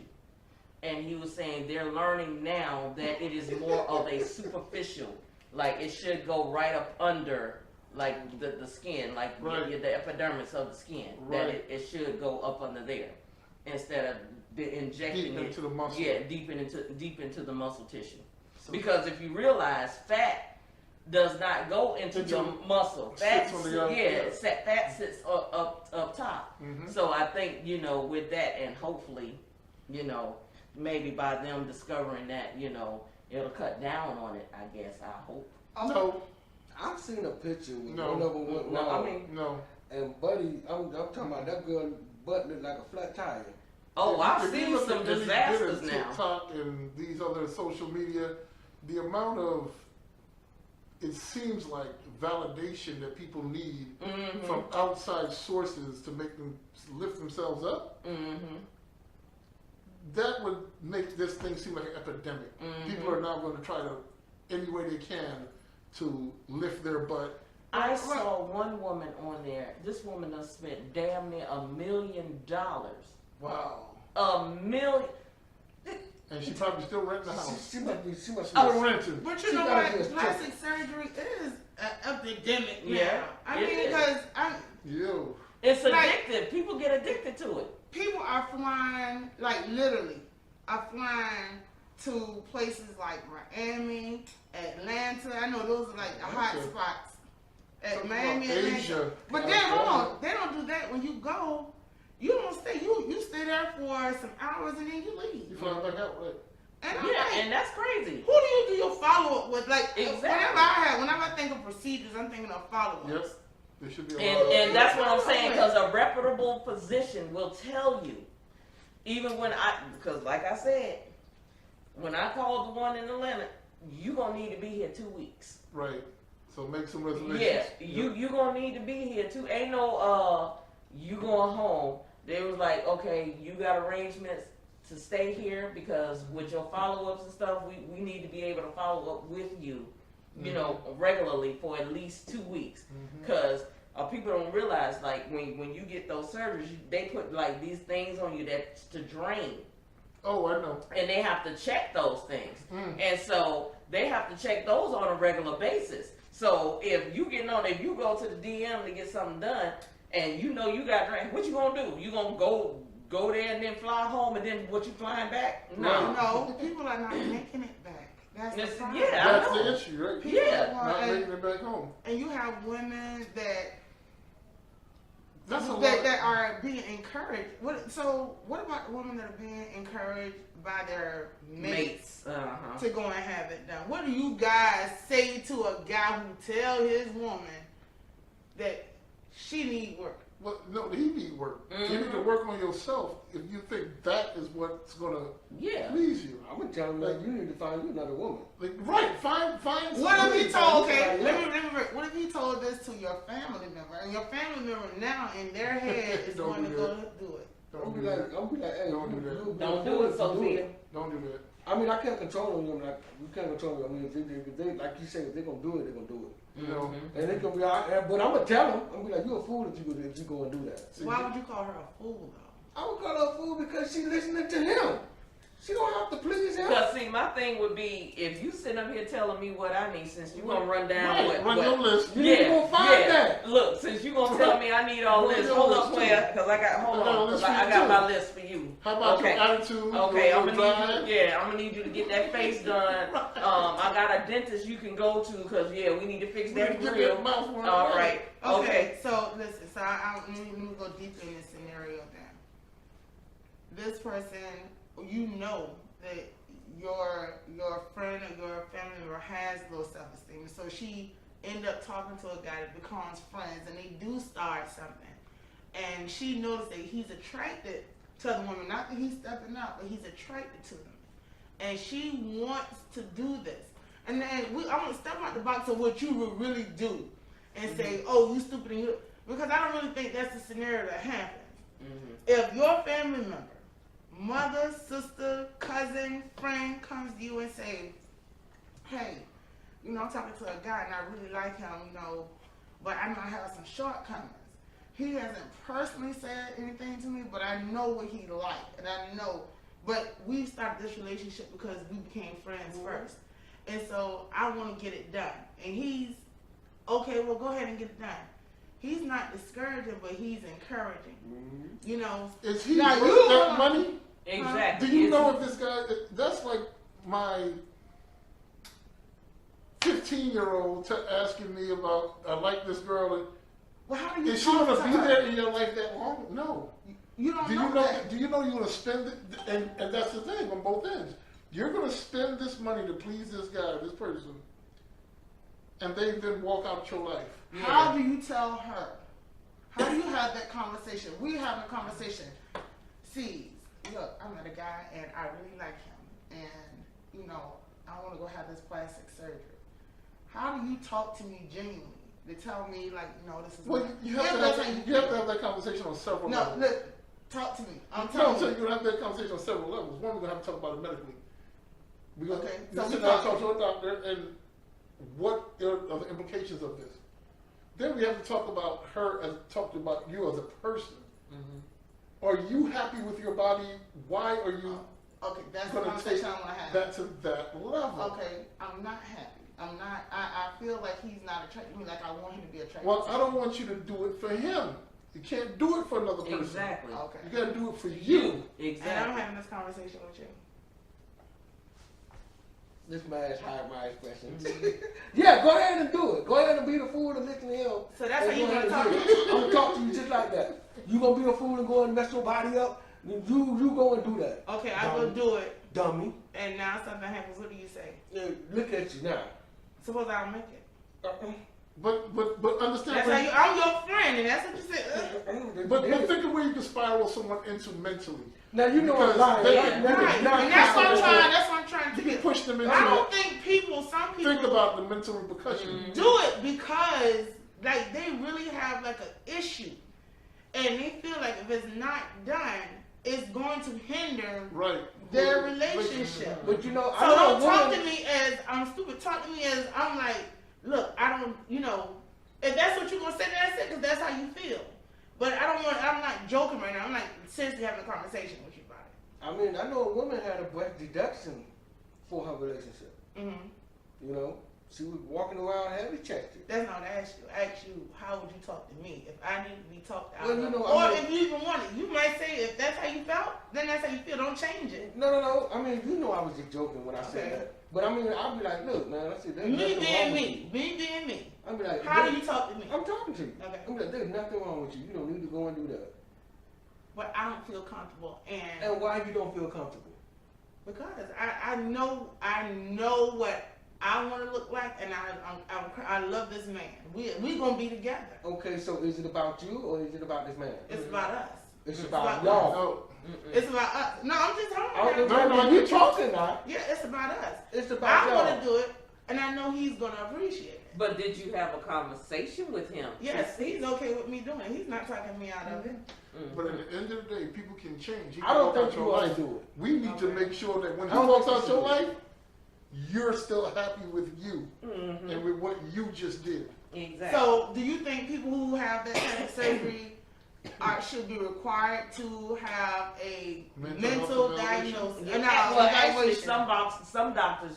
And he was saying they're learning now that it is more of a superficial, like it should go right up under, like the skin, like Right. the epidermis of the skin. Right. That it should go up under there instead of injecting Deep it into the muscle. Yeah, deep into the muscle tissue. Because if you realize, fat does not go into Into- your muscle. Fat, sits on the other- fat sits up top. Mhm. So I think with that, and hopefully, maybe by them discovering that, it'll cut down on it. I guess I hope. No, I've seen a picture with No. one of them went No, wrong. I mean, no. And buddy, I'm talking about that girl butt looked like a flat tire. oh, I've If you seen look some at any disasters bit of now. TikTok and these other social media, the amount of it seems like validation that people need Mm-hmm. from outside sources to make them lift themselves up. Mm-hmm. That would make this thing seem like an epidemic. Mhm. People are now going to try to, any way they can, to lift their butt. I saw one woman on there. This woman done spent damn near $1 million. Wow. $1 million. And she probably still renting the house. She must be. Still renting. But you She know gotta what? just Plastic surgery is an epidemic now. Yeah, I it mean, is. because Yo. It's Like- addictive. People get addicted to it. people are flying, like literally, are flying to places like Miami, Atlanta. I know those are like the hot Okay. spots. At Something Miami, about Atlanta. Asia, But then hold California. on, they don't do that when you go. You don't stay. You stay there for some hours and then you leave. You fly back out, right? And I'm Yeah, like, and that's crazy. who do you do your follow up with? Like Exactly. whenever I think of procedures, I'm thinking of follow ups. Yep. There should be a lot And, of and that's what I'm saying, because a reputable physician will tell you, even when because like I said, when I called the one in Atlanta, you gonna need to be here 2 weeks. Right. So make some reservations. Yeah, Yep. you gonna need to be here too. Ain't no you going home. They was like, okay, you got arrangements to stay here because with your follow ups and stuff, we need to be able to follow up with you, you know, regularly for at least 2 weeks. Because people don't realize, like, when you get those surgeries, they put like these things on you that's to drain. Oh, I know. And they have to check those things. Mm. And so they have to check those on a regular basis. So if you go to the DM to get something done and you know you got drained, what you gonna do? You gonna go there and then fly home and then what, you flying back? No. No, people are not making it back. That's the Listen, problem. yeah. I That's know. the issue, right? People Yeah. want- Not and, making it back home. and you have women that That's a lot. that are being encouraged. What about the women that are being encouraged by their mates Mates. Uh-huh. to go and have it done? What do you guys say to a guy who tell his woman that she need work? Well, no, he need work. You need to work on yourself if you think that is what's gonna Yeah. please you. I'm gonna tell him that you need to find you another woman. Like, right, find What if somebody. he told? Okay, Somebody let else. me. What if he told this to your family member, and your family member now in their head is Don't going to do go that. do it? I'm Don't be do like, that. hey, Don't do that. you Don't do afford it, to Sophia. Don't do that. I mean, I can't control them. Like you can't control them. I mean, if they like you say, if they're gonna do it, they're gonna do it. You know. Mhm. And they can be out. But I'm gonna tell them. I'm gonna be like, you're a fool if you go and do that. See, Why would you call her a fool though? I would call her a fool because she's listening to him. She don't have to please him. Because see, my thing would be if you sit up here telling me what I need, since you gonna run down right, what run your list. You need to go find that. Look, since you gonna tell me I need all Run this, your hold list up, too. player, because I got hold I got a on, list because for I you got too. my list for you. How about Okay. your attitude? Okay, your I'm gonna drive? need you. Yeah, I'm gonna need you to get that face done. I got a dentist you can go to because we need to fix We need that to get grill. that mouth work All right. right. Okay. So listen. So let me go deeper in this scenario then. This person, you know that your friend or your family member has low self-esteem, so she end up talking to a guy that becomes friends, and they do start something, and she noticed that he's attracted to the woman. Not that he's stepping out, but he's attracted to them, and she wants to do this. And then I want to step out the box of what you would really do, and say, "Oh, you stupid," and you, because I don't really think that's the scenario that happens. Mhm. If your family member, mother, sister, cousin, friend comes to you and say, "Hey, I'm talking to a guy and I really like him, but I know I have some shortcomings. He hasn't personally said anything to me, but I know what he liked, and I know. But we started this relationship because we became friends first, and so I want to get it done." And he's okay. Well, go ahead and get it done. He's not discouraging, but he's encouraging. Is he Now, worth you that want- money? Exactly. Do you It's- know if this guy? That's like my 15-year-old asking me about, I like this girl. And Well, how do you is she talk gonna to be her? there in your life that long? No. You don't Do know you know? that. Do you know you're gonna spend it? And that's the thing on both ends. You're gonna spend this money to please this guy, this person, and they then walk out your life. How do you tell her? How do you have that conversation? We have a conversation. See, look, I met a guy and I really like him, and I want to go have this plastic surgery. how do you talk to me genuinely? To tell me like, no, this is Well, not. you have Yeah, to that's have, how you you have to feel. have that conversation on several No, levels. look, talk to me. I'm No, telling I'm saying you. you're gonna have that conversation on several levels. One, we're gonna have to talk about it medically. We're gonna Okay, you so sit we down and talk- talk to a doctor and what are the implications of this. Then we have to talk about her as talk about you as a person. Are you happy with your body? Why are you Okay, that's the gonna take conversation I want to have. that to that level? Okay, I'm not happy. I'm not. I feel like he's not attracted to me like I want him to be attracted. Well, to I don't want you to do it for him. You can't do it for another person. Exactly. Okay. You gotta do it for you. And I'm Exactly. having this conversation with you. This man's hide my expressions. Mm-hmm. Yeah, go ahead and do it. Go ahead and be the fool and listen to him. So that's how And you go want to ahead talk and to do me? it. I'm gonna talk to you just like that. You gonna be a fool and go and mess your body up? You go and do that, Okay, I go do it, dummy. and now something happens. What do you say? Yeah, look at you now. Suppose I don't make it. But understand. That's where how you. I'm your friend, and that's what you said. But think of where you can spiral someone into mentally. now you know a Because lie. they- Right, and that's what I'm trying. That's what I'm trying to You can get. push them into I it. don't think people. Some people Think about the mental repercussions. do it because like they really have like an issue, and they feel like if it's not done, it's going to hinder Right. their relationship. But you know, So I know don't a talk woman. to me as I'm stupid. Talk to me as I'm like, look, I don't, if that's what you're gonna say, that's it, because that's how you feel. But I don't want. I'm not joking right now. I'm like seriously having a conversation with you about it. I mean, I know a woman had a breast deduction for her relationship. Mm-hmm. You know, she was walking around heavy chested. That's not what I asked you. I asked you, how would you talk to me if I need to be talked out Well, of? you know, Or I mean- if you even want it, you might say if that's how you felt, then that's how you feel. Don't change it. No. I mean, you know, I was just joking when I said Okay. that. But I mean, I'll be like, look, man. I said, there's Me nothing being wrong with me, me being me. you. I'll be like, How do "Look, you talk to me? I'm talking to you. Okay. I'm like, there's nothing wrong with you. You don't need to go and do that. But I don't feel comfortable, and And why you don't feel comfortable? because I know what I want to look like, and I love this man. We gonna be together. Okay, so is it about you or is it about this man? It's about us. It's It's about about y'all. No. It's about us. No, I'm just talking I don't about. know, you talking now. Yeah, it's about us. It's about I y'all. want to do it, and I know he's gonna appreciate it. But did you have a conversation with him? Yes, he's okay with me doing it. He's not talking me out of it. But at the end of the day, people can change. He I can don't walk think out you your ought to life. do it. We need to Okay. make sure that when I he don't walks think out you your should do life, you're still happy with you Mm-hmm. and with what you just did. Exactly. So, do you think people who have that kind of surgery should be required to have a Mental mental health evaluation? diagnosis? Well, actually, evaluation? some doctors,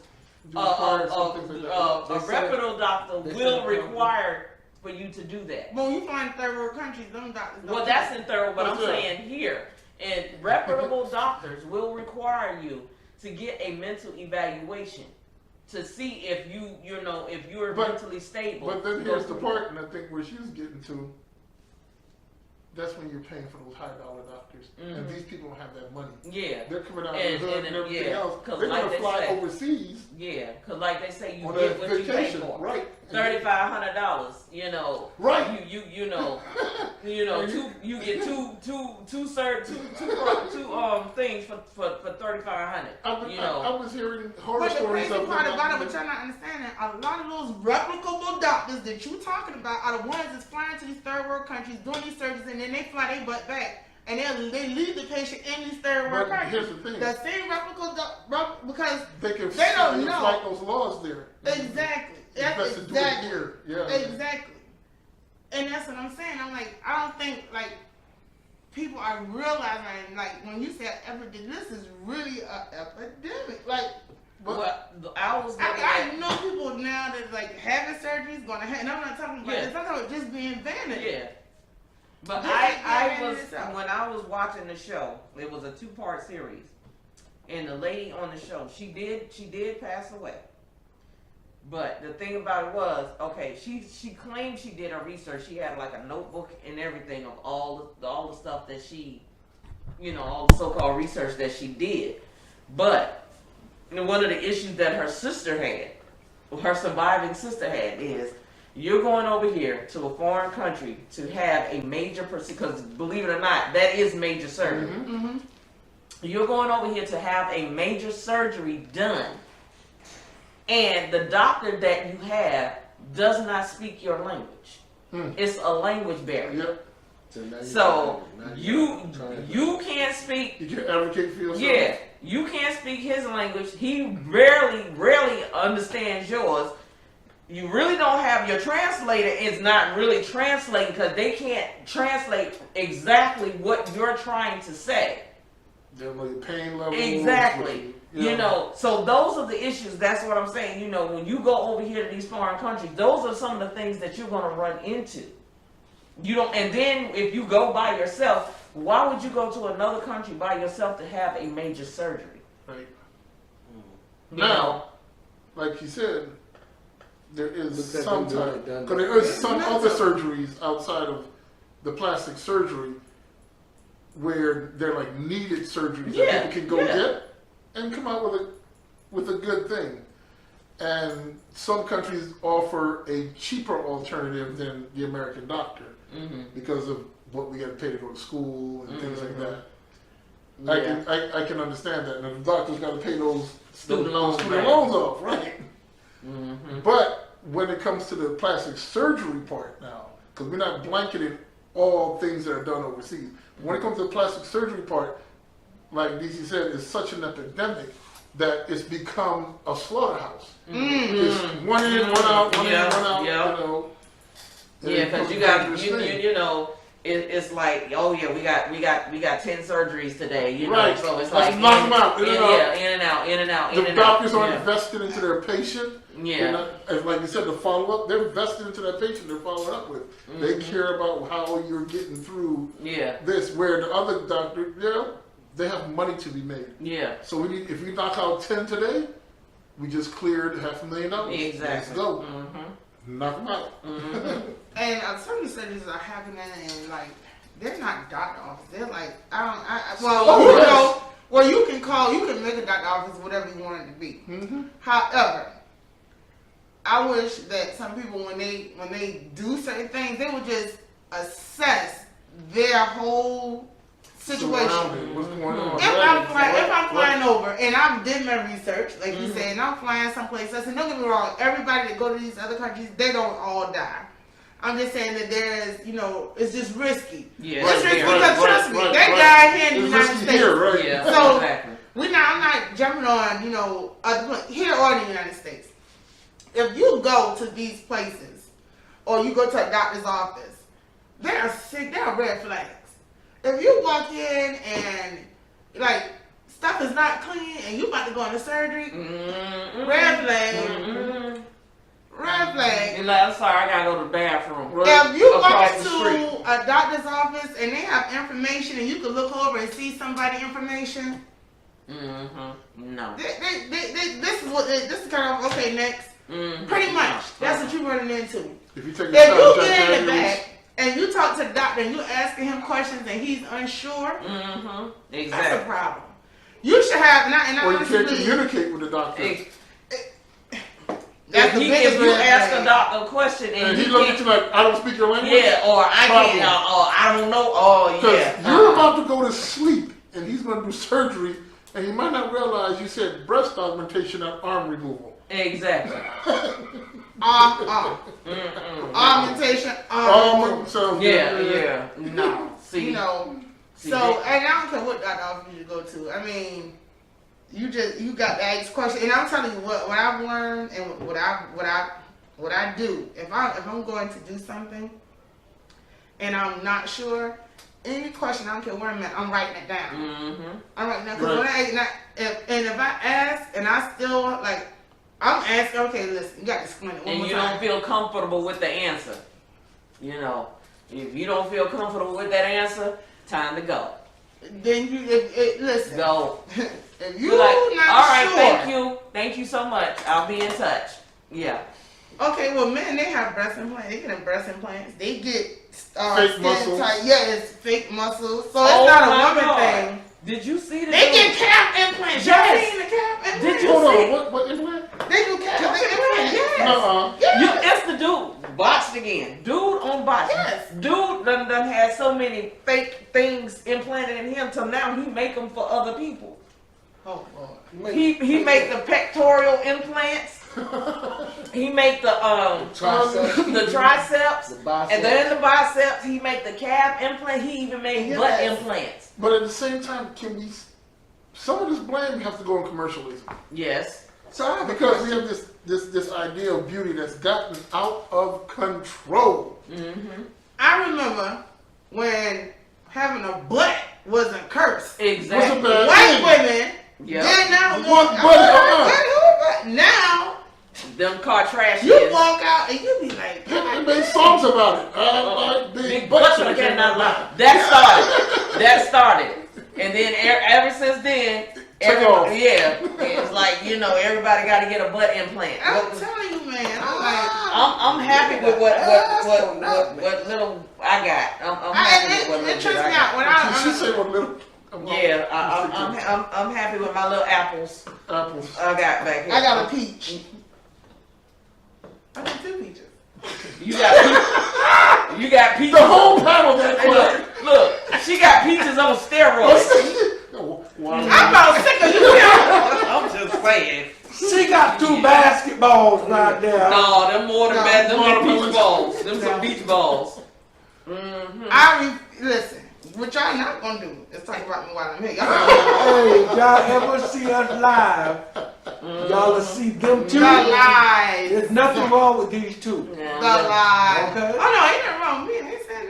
Do require some things like that. a They said- reputable doctor they will said- require for you to do that. When you find third world countries, them doctors don't Well, do that's that. in third, but I'm What's that? saying here, and reputable doctors will require you to get a mental evaluation to see if if you're But- mentally stable. But then Go here's the through part, and I think where she was getting to, that's when you're paying for those high dollar doctors. And Mhm. these people don't have that money. that. Yeah, They're coming out And- of the hood and- and everything yeah, else. 'cause They're like gonna they fly say- overseas yeah, because like they say, you on get a what you pay vacation, for. right? $3,500, Right. You get two things for $3,500. I was hearing horror But the stories crazy of part them about it, not what y'all not understanding, a lot of those replicable doctors that you talking about are the ones that's flying to these third world countries, doing these surgeries, and then they fly their butt back, and they leave the patient in these third world But countries. here's the thing. The same because They can They don't know. fight those laws there. exactly, It's that's best to do it exactly, here. Yeah. exactly, and that's what I'm saying. I'm like, I don't think like people are realizing like when you say epidemic, this is really a epidemic. Like I was looking at I know people now that like having surgeries, going to have, and I'm not talking about Yeah. this. I'm talking about just being vanity. Yeah. But This I ain't was, getting itself. when I was watching the show, it was a 2-part series. And the lady on the show, she did pass away. But the thing about it was, okay, she claimed she did her research. She had like a notebook and everything of all the stuff that she, all the so-called research that she did. But one of the issues that her sister had, her surviving sister had, is you're going over here to a foreign country to have a major because believe it or not, that is major surgery. Mm-hmm. You're going over here to have a major surgery done, and the doctor that you have does not speak your language. It's a language barrier. Yep. now So you you can't speak. You can advocate for yourself. Yeah, you can't speak his language. He rarely understands yours. You really don't have your translator is not really translating because they can't translate exactly what you're trying to say. There's like pain levels. Exactly. you You know, so those are the issues. That's what I'm saying. You know, when you go over here to these foreign countries, those are some of the things that you're going to run into. You don't, and then if you go by yourself, why would you go to another country by yourself to have a major surgery? Right. You Now, know? like you said, there is Look at some them doing type, it, done because that. there is some other surgeries outside of the plastic surgery where they're like needed surgeries Yeah, that people can go yeah. get and come out with a good thing. And some countries offer a cheaper alternative than the American doctor Mm-hmm. because of what we got to pay to go to school and things like that. Yeah. I can understand that. And the doctor's got to pay those Student loans back. loans off, right? Mm-hmm. But when it comes to the plastic surgery part now, because we're not blanketing all things that are done overseas. When it comes to the plastic surgery part, like DC said, it's such an epidemic that it's become a slaughterhouse. It's one in, one out, one in, Yeah, one out, yeah. you know. And Yeah, it because becomes you a got dangerous thing. you know it's like, oh yeah, we got 10 surgeries today, you know, Right. so it's Let's like knock 'em out, in and out. yeah, in and out, in and out, in The and out. doctors aren't Yeah. invested into their patient. Yeah. They're not, as like you said, the follow up, they're invested into that patient they're following up with. They care about how you're getting through Yeah, this, where the other doctor, you know, they have money to be made. yeah, So we need, if we knock out 10 today, we just cleared $500,000. exactly. Let's go. Mm-hmm. Knock them out. Mm-hmm. And some of these surgeries are happening, and like they're not doctor office. They're like Oh, yes. well, you can call, you can make a doctor office whatever you want it to be. Mm-hmm. However, I wish that some people, when they do certain things, they would just assess their whole situation. Surrounded. What's going on? If I'm flying over and I did my research, like you said, and I'm flying someplace else, and don't get me wrong, everybody that go to these other countries, they don't all die. I'm just saying that there is, you know, it's just risky. Yeah, It's risky right, because trust me, they die here in the It's United risky States. here, right? Yeah, So- exactly. I'm not jumping on, you know, here or in the United States. If you go to these places, or you go to a doctor's office, there are red flags. If you walk in and like stuff is not clean and you about to go into surgery, Mm-hmm. red flag, Mm-hmm. red flag. You're like, I'm sorry, I gotta go to the bathroom. If you Across walk the street. into a doctor's office and they have information and you can look over and see somebody information, Mm-hmm. No. this is what this is kind of okay. Next, Mm-hmm. pretty much that's what you're running into. If you take If your time, you Jack get in the Daniels, back and you talk to the doctor and you asking him questions and he's unsure, Mm-hmm. that's a Exactly. problem. You should have, and I or you honestly can't believe communicate with the doctor. that's If, the he, biggest if you red ask flag. a doctor a question and And he he looked can't, at you like, I don't speak your language? yeah, or I Problem. can't, or I don't know, oh Because yeah. you're about to go to sleep and he's going to do surgery and he might not realize you said breast augmentation and arm removal. Exactly. Mm-mm. Augmentation, So Yeah. No. See. you know. See, So, they- and I don't care what doctor office you go to. I mean, you got to ask questions. And I'm telling you what I've learned and what I do. If I'm going to do something and I'm not sure, any question, I don't care where I'm at, I'm writing it down. Mm-hmm. I'm writing it down. Because if I ask and I still like, I'm asking. Okay, listen, you got to explain it one And more you time. don't feel comfortable with the answer. You know, if you don't feel comfortable with that answer, time to go. Then you listen. Go. If you You're like, not all right, sure, thank you so much. I'll be in touch. Yeah. Okay, well, men, they have breast implants. They get breast implants. They get Fake skin muscles. tight. Yeah, it's fake muscles. So it's Oh not a my woman God. thing. Did you see the They dude? get calf implants. Y'all Yes. seen the calf implants? Did you Hold see? on, what implant? They do calf implants. Yes. Uh-uh. Yes. It's the dude. Botched again. Dude on botched. Yes. Dude done had so many fake things implanted in him till now he make them for other people. Oh, Lord. He make the pectoral implants He make the Triceps. the triceps, The biceps. and then the biceps. He make the calf implant. He even made butt Yes. implants. But at the same time, can we? Some of this blame has to go on commercialism Yes. So I have a because we question. have this idea of beauty that's gotten out of control. Mm-hmm. I remember when having a butt wasn't cursed. Exactly. Bad White thing. women, Yep. they now You want want butt, now Them car trash you is. walk out and you be like, They made songs about it. I like Big butts butts and again, not can't lie. That started. And then ever since then, off. it's like, everybody got to get a butt implant. I'm telling you, man, I'm like, I'm happy with what little I got. I'm happy with what it little trips bit me I out got. when She said what little. Yeah, I'm happy with my little apples Apples. I got back here. I got a peach. I got 2 peaches. You got peaches. You got peaches. The whole panel that Hey, look, she got peaches on steroids. I'm about sick of you. I'm just saying. She got 2 basketballs right there. No, them more than No, bad. Them more some than beach balls. Them some beach balls. Mm-hmm. Listen. What y'all not gonna do is talk about me while I'm here. Y'all Hey, if y'all ever see us live, y'all will see them the two. lies. There's nothing wrong with these two. The lies. Okay. Oh no, ain't nothing wrong with me. I ain't saying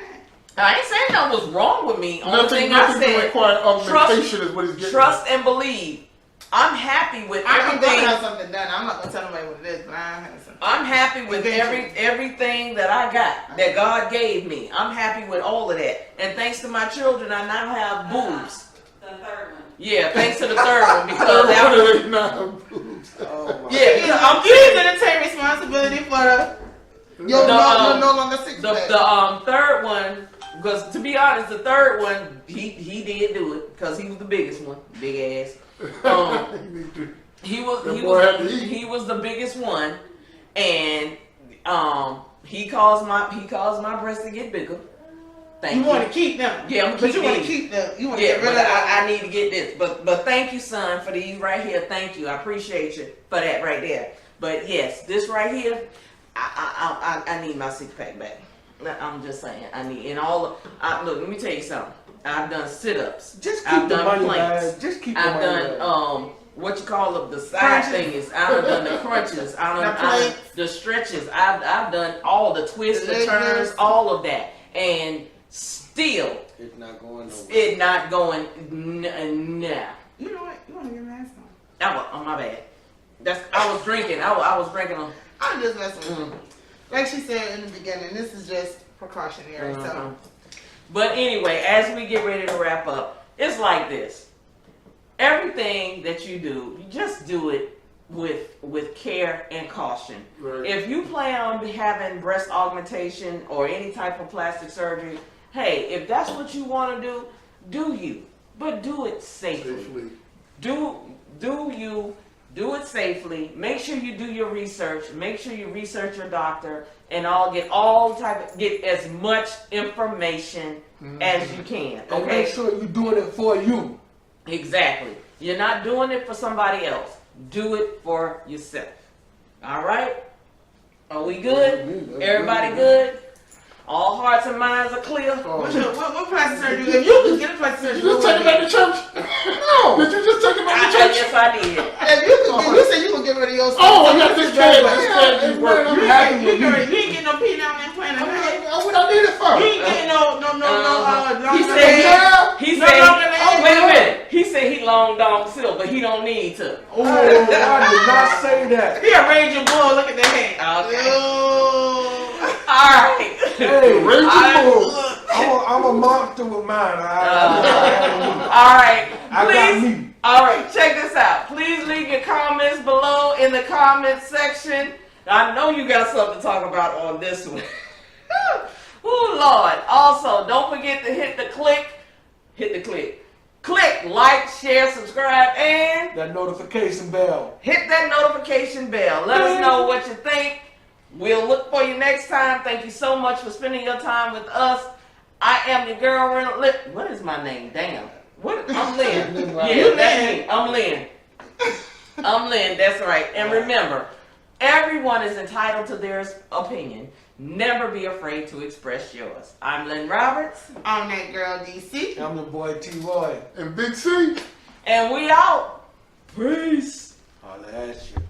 that. I ain't saying nothing was wrong with me. Only thing I Nothing to said, require augmentation is what he's getting. trust and believe. I'm happy with I'm gonna everything. have something done. I'm not gonna tell nobody what it is, but I'm having something. I'm happy with everything that I got, that God gave me. I'm happy with all of that. And thanks to my children, I now have boobs. The third one. Yeah, thanks to the third one because after, yeah, because You need to take responsibility for your no longer 6 pack. the third one, because to be honest, the third one he did do it because he was the biggest one, big ass. He was the biggest one, and he caused my breasts to get bigger. Thank you. You want to keep them. Yeah, I'm But you want to these. keep them. You want to Yeah, get rid but of them. I need to get this. But thank you, son, for these right here. Thank you. I appreciate you for that right there. But yes, this right here, I need my 6-pack back. I'm just saying. I need look. Let me tell you something. I've done sit-ups. Just keep I've the done money, planks. guys. Just keep the I've money. done what you call the side Crunches. thingies. I've done the crunches. I've The done planks. the stretches. I've done all the twists, the leg turns, lifts. all of that, and still It's not going nowhere. it not going. Nah. You know what? You want to get mask on. Oh, my bad. I was drinking. I was drinking on. I'm just messing with you. Like she said in the beginning, this is just precautionary. So But anyway, as we get ready to wrap up, it's like this. Everything that you do, you just do it with care and caution. Right. If you plan on having breast augmentation or any type of plastic surgery, hey, if that's what you want to do you. But do it safely. Do it safely. Make sure you do your research. Make sure you research your doctor and get as much information as you can. And Okay? make sure you're doing it for you. Exactly. You're not doing it for somebody else. Do it for yourself. All right? Are we good? Everybody good? All hearts and minds are clear? what plastic surgery? If you could get a plastic surgery, Did you just take him back to church? no. Did you just take him back to church? Yes, I did. If you could, you said you could get rid of your. Oh, I got this kid. This kid you work. You ain't getting no P down there playing. What I need it for? You ain't getting no. He said, wait a minute. He said he long dong silver, but he don't need to. Oh, I did not say that. He a Raging Bull. Look at the hand. Okay. Oh. All right. Hey, Raging Bull. I'm a monster with mine. All right. I got Please. me. All right. Check this out. Please leave your comments below in the comments section. I know you got something to talk about on this one. Oh Lord. Also, don't forget to hit the click. Click like, share, subscribe, and That notification bell. hit that notification bell. Let us know what you think. We'll look for you next time. Thank you so much for spending your time with us. I am your girl, what is my name? Damn. I'm Lynn. Yeah, that's me. I'm Lynn. That's right. And remember, Everyone is entitled to their opinion. Never be afraid to express yours. I'm Lynn Roberts, I'm that girl DC. I'm the boy T-Roy. And Big C. and we out. Peace. Holla at you.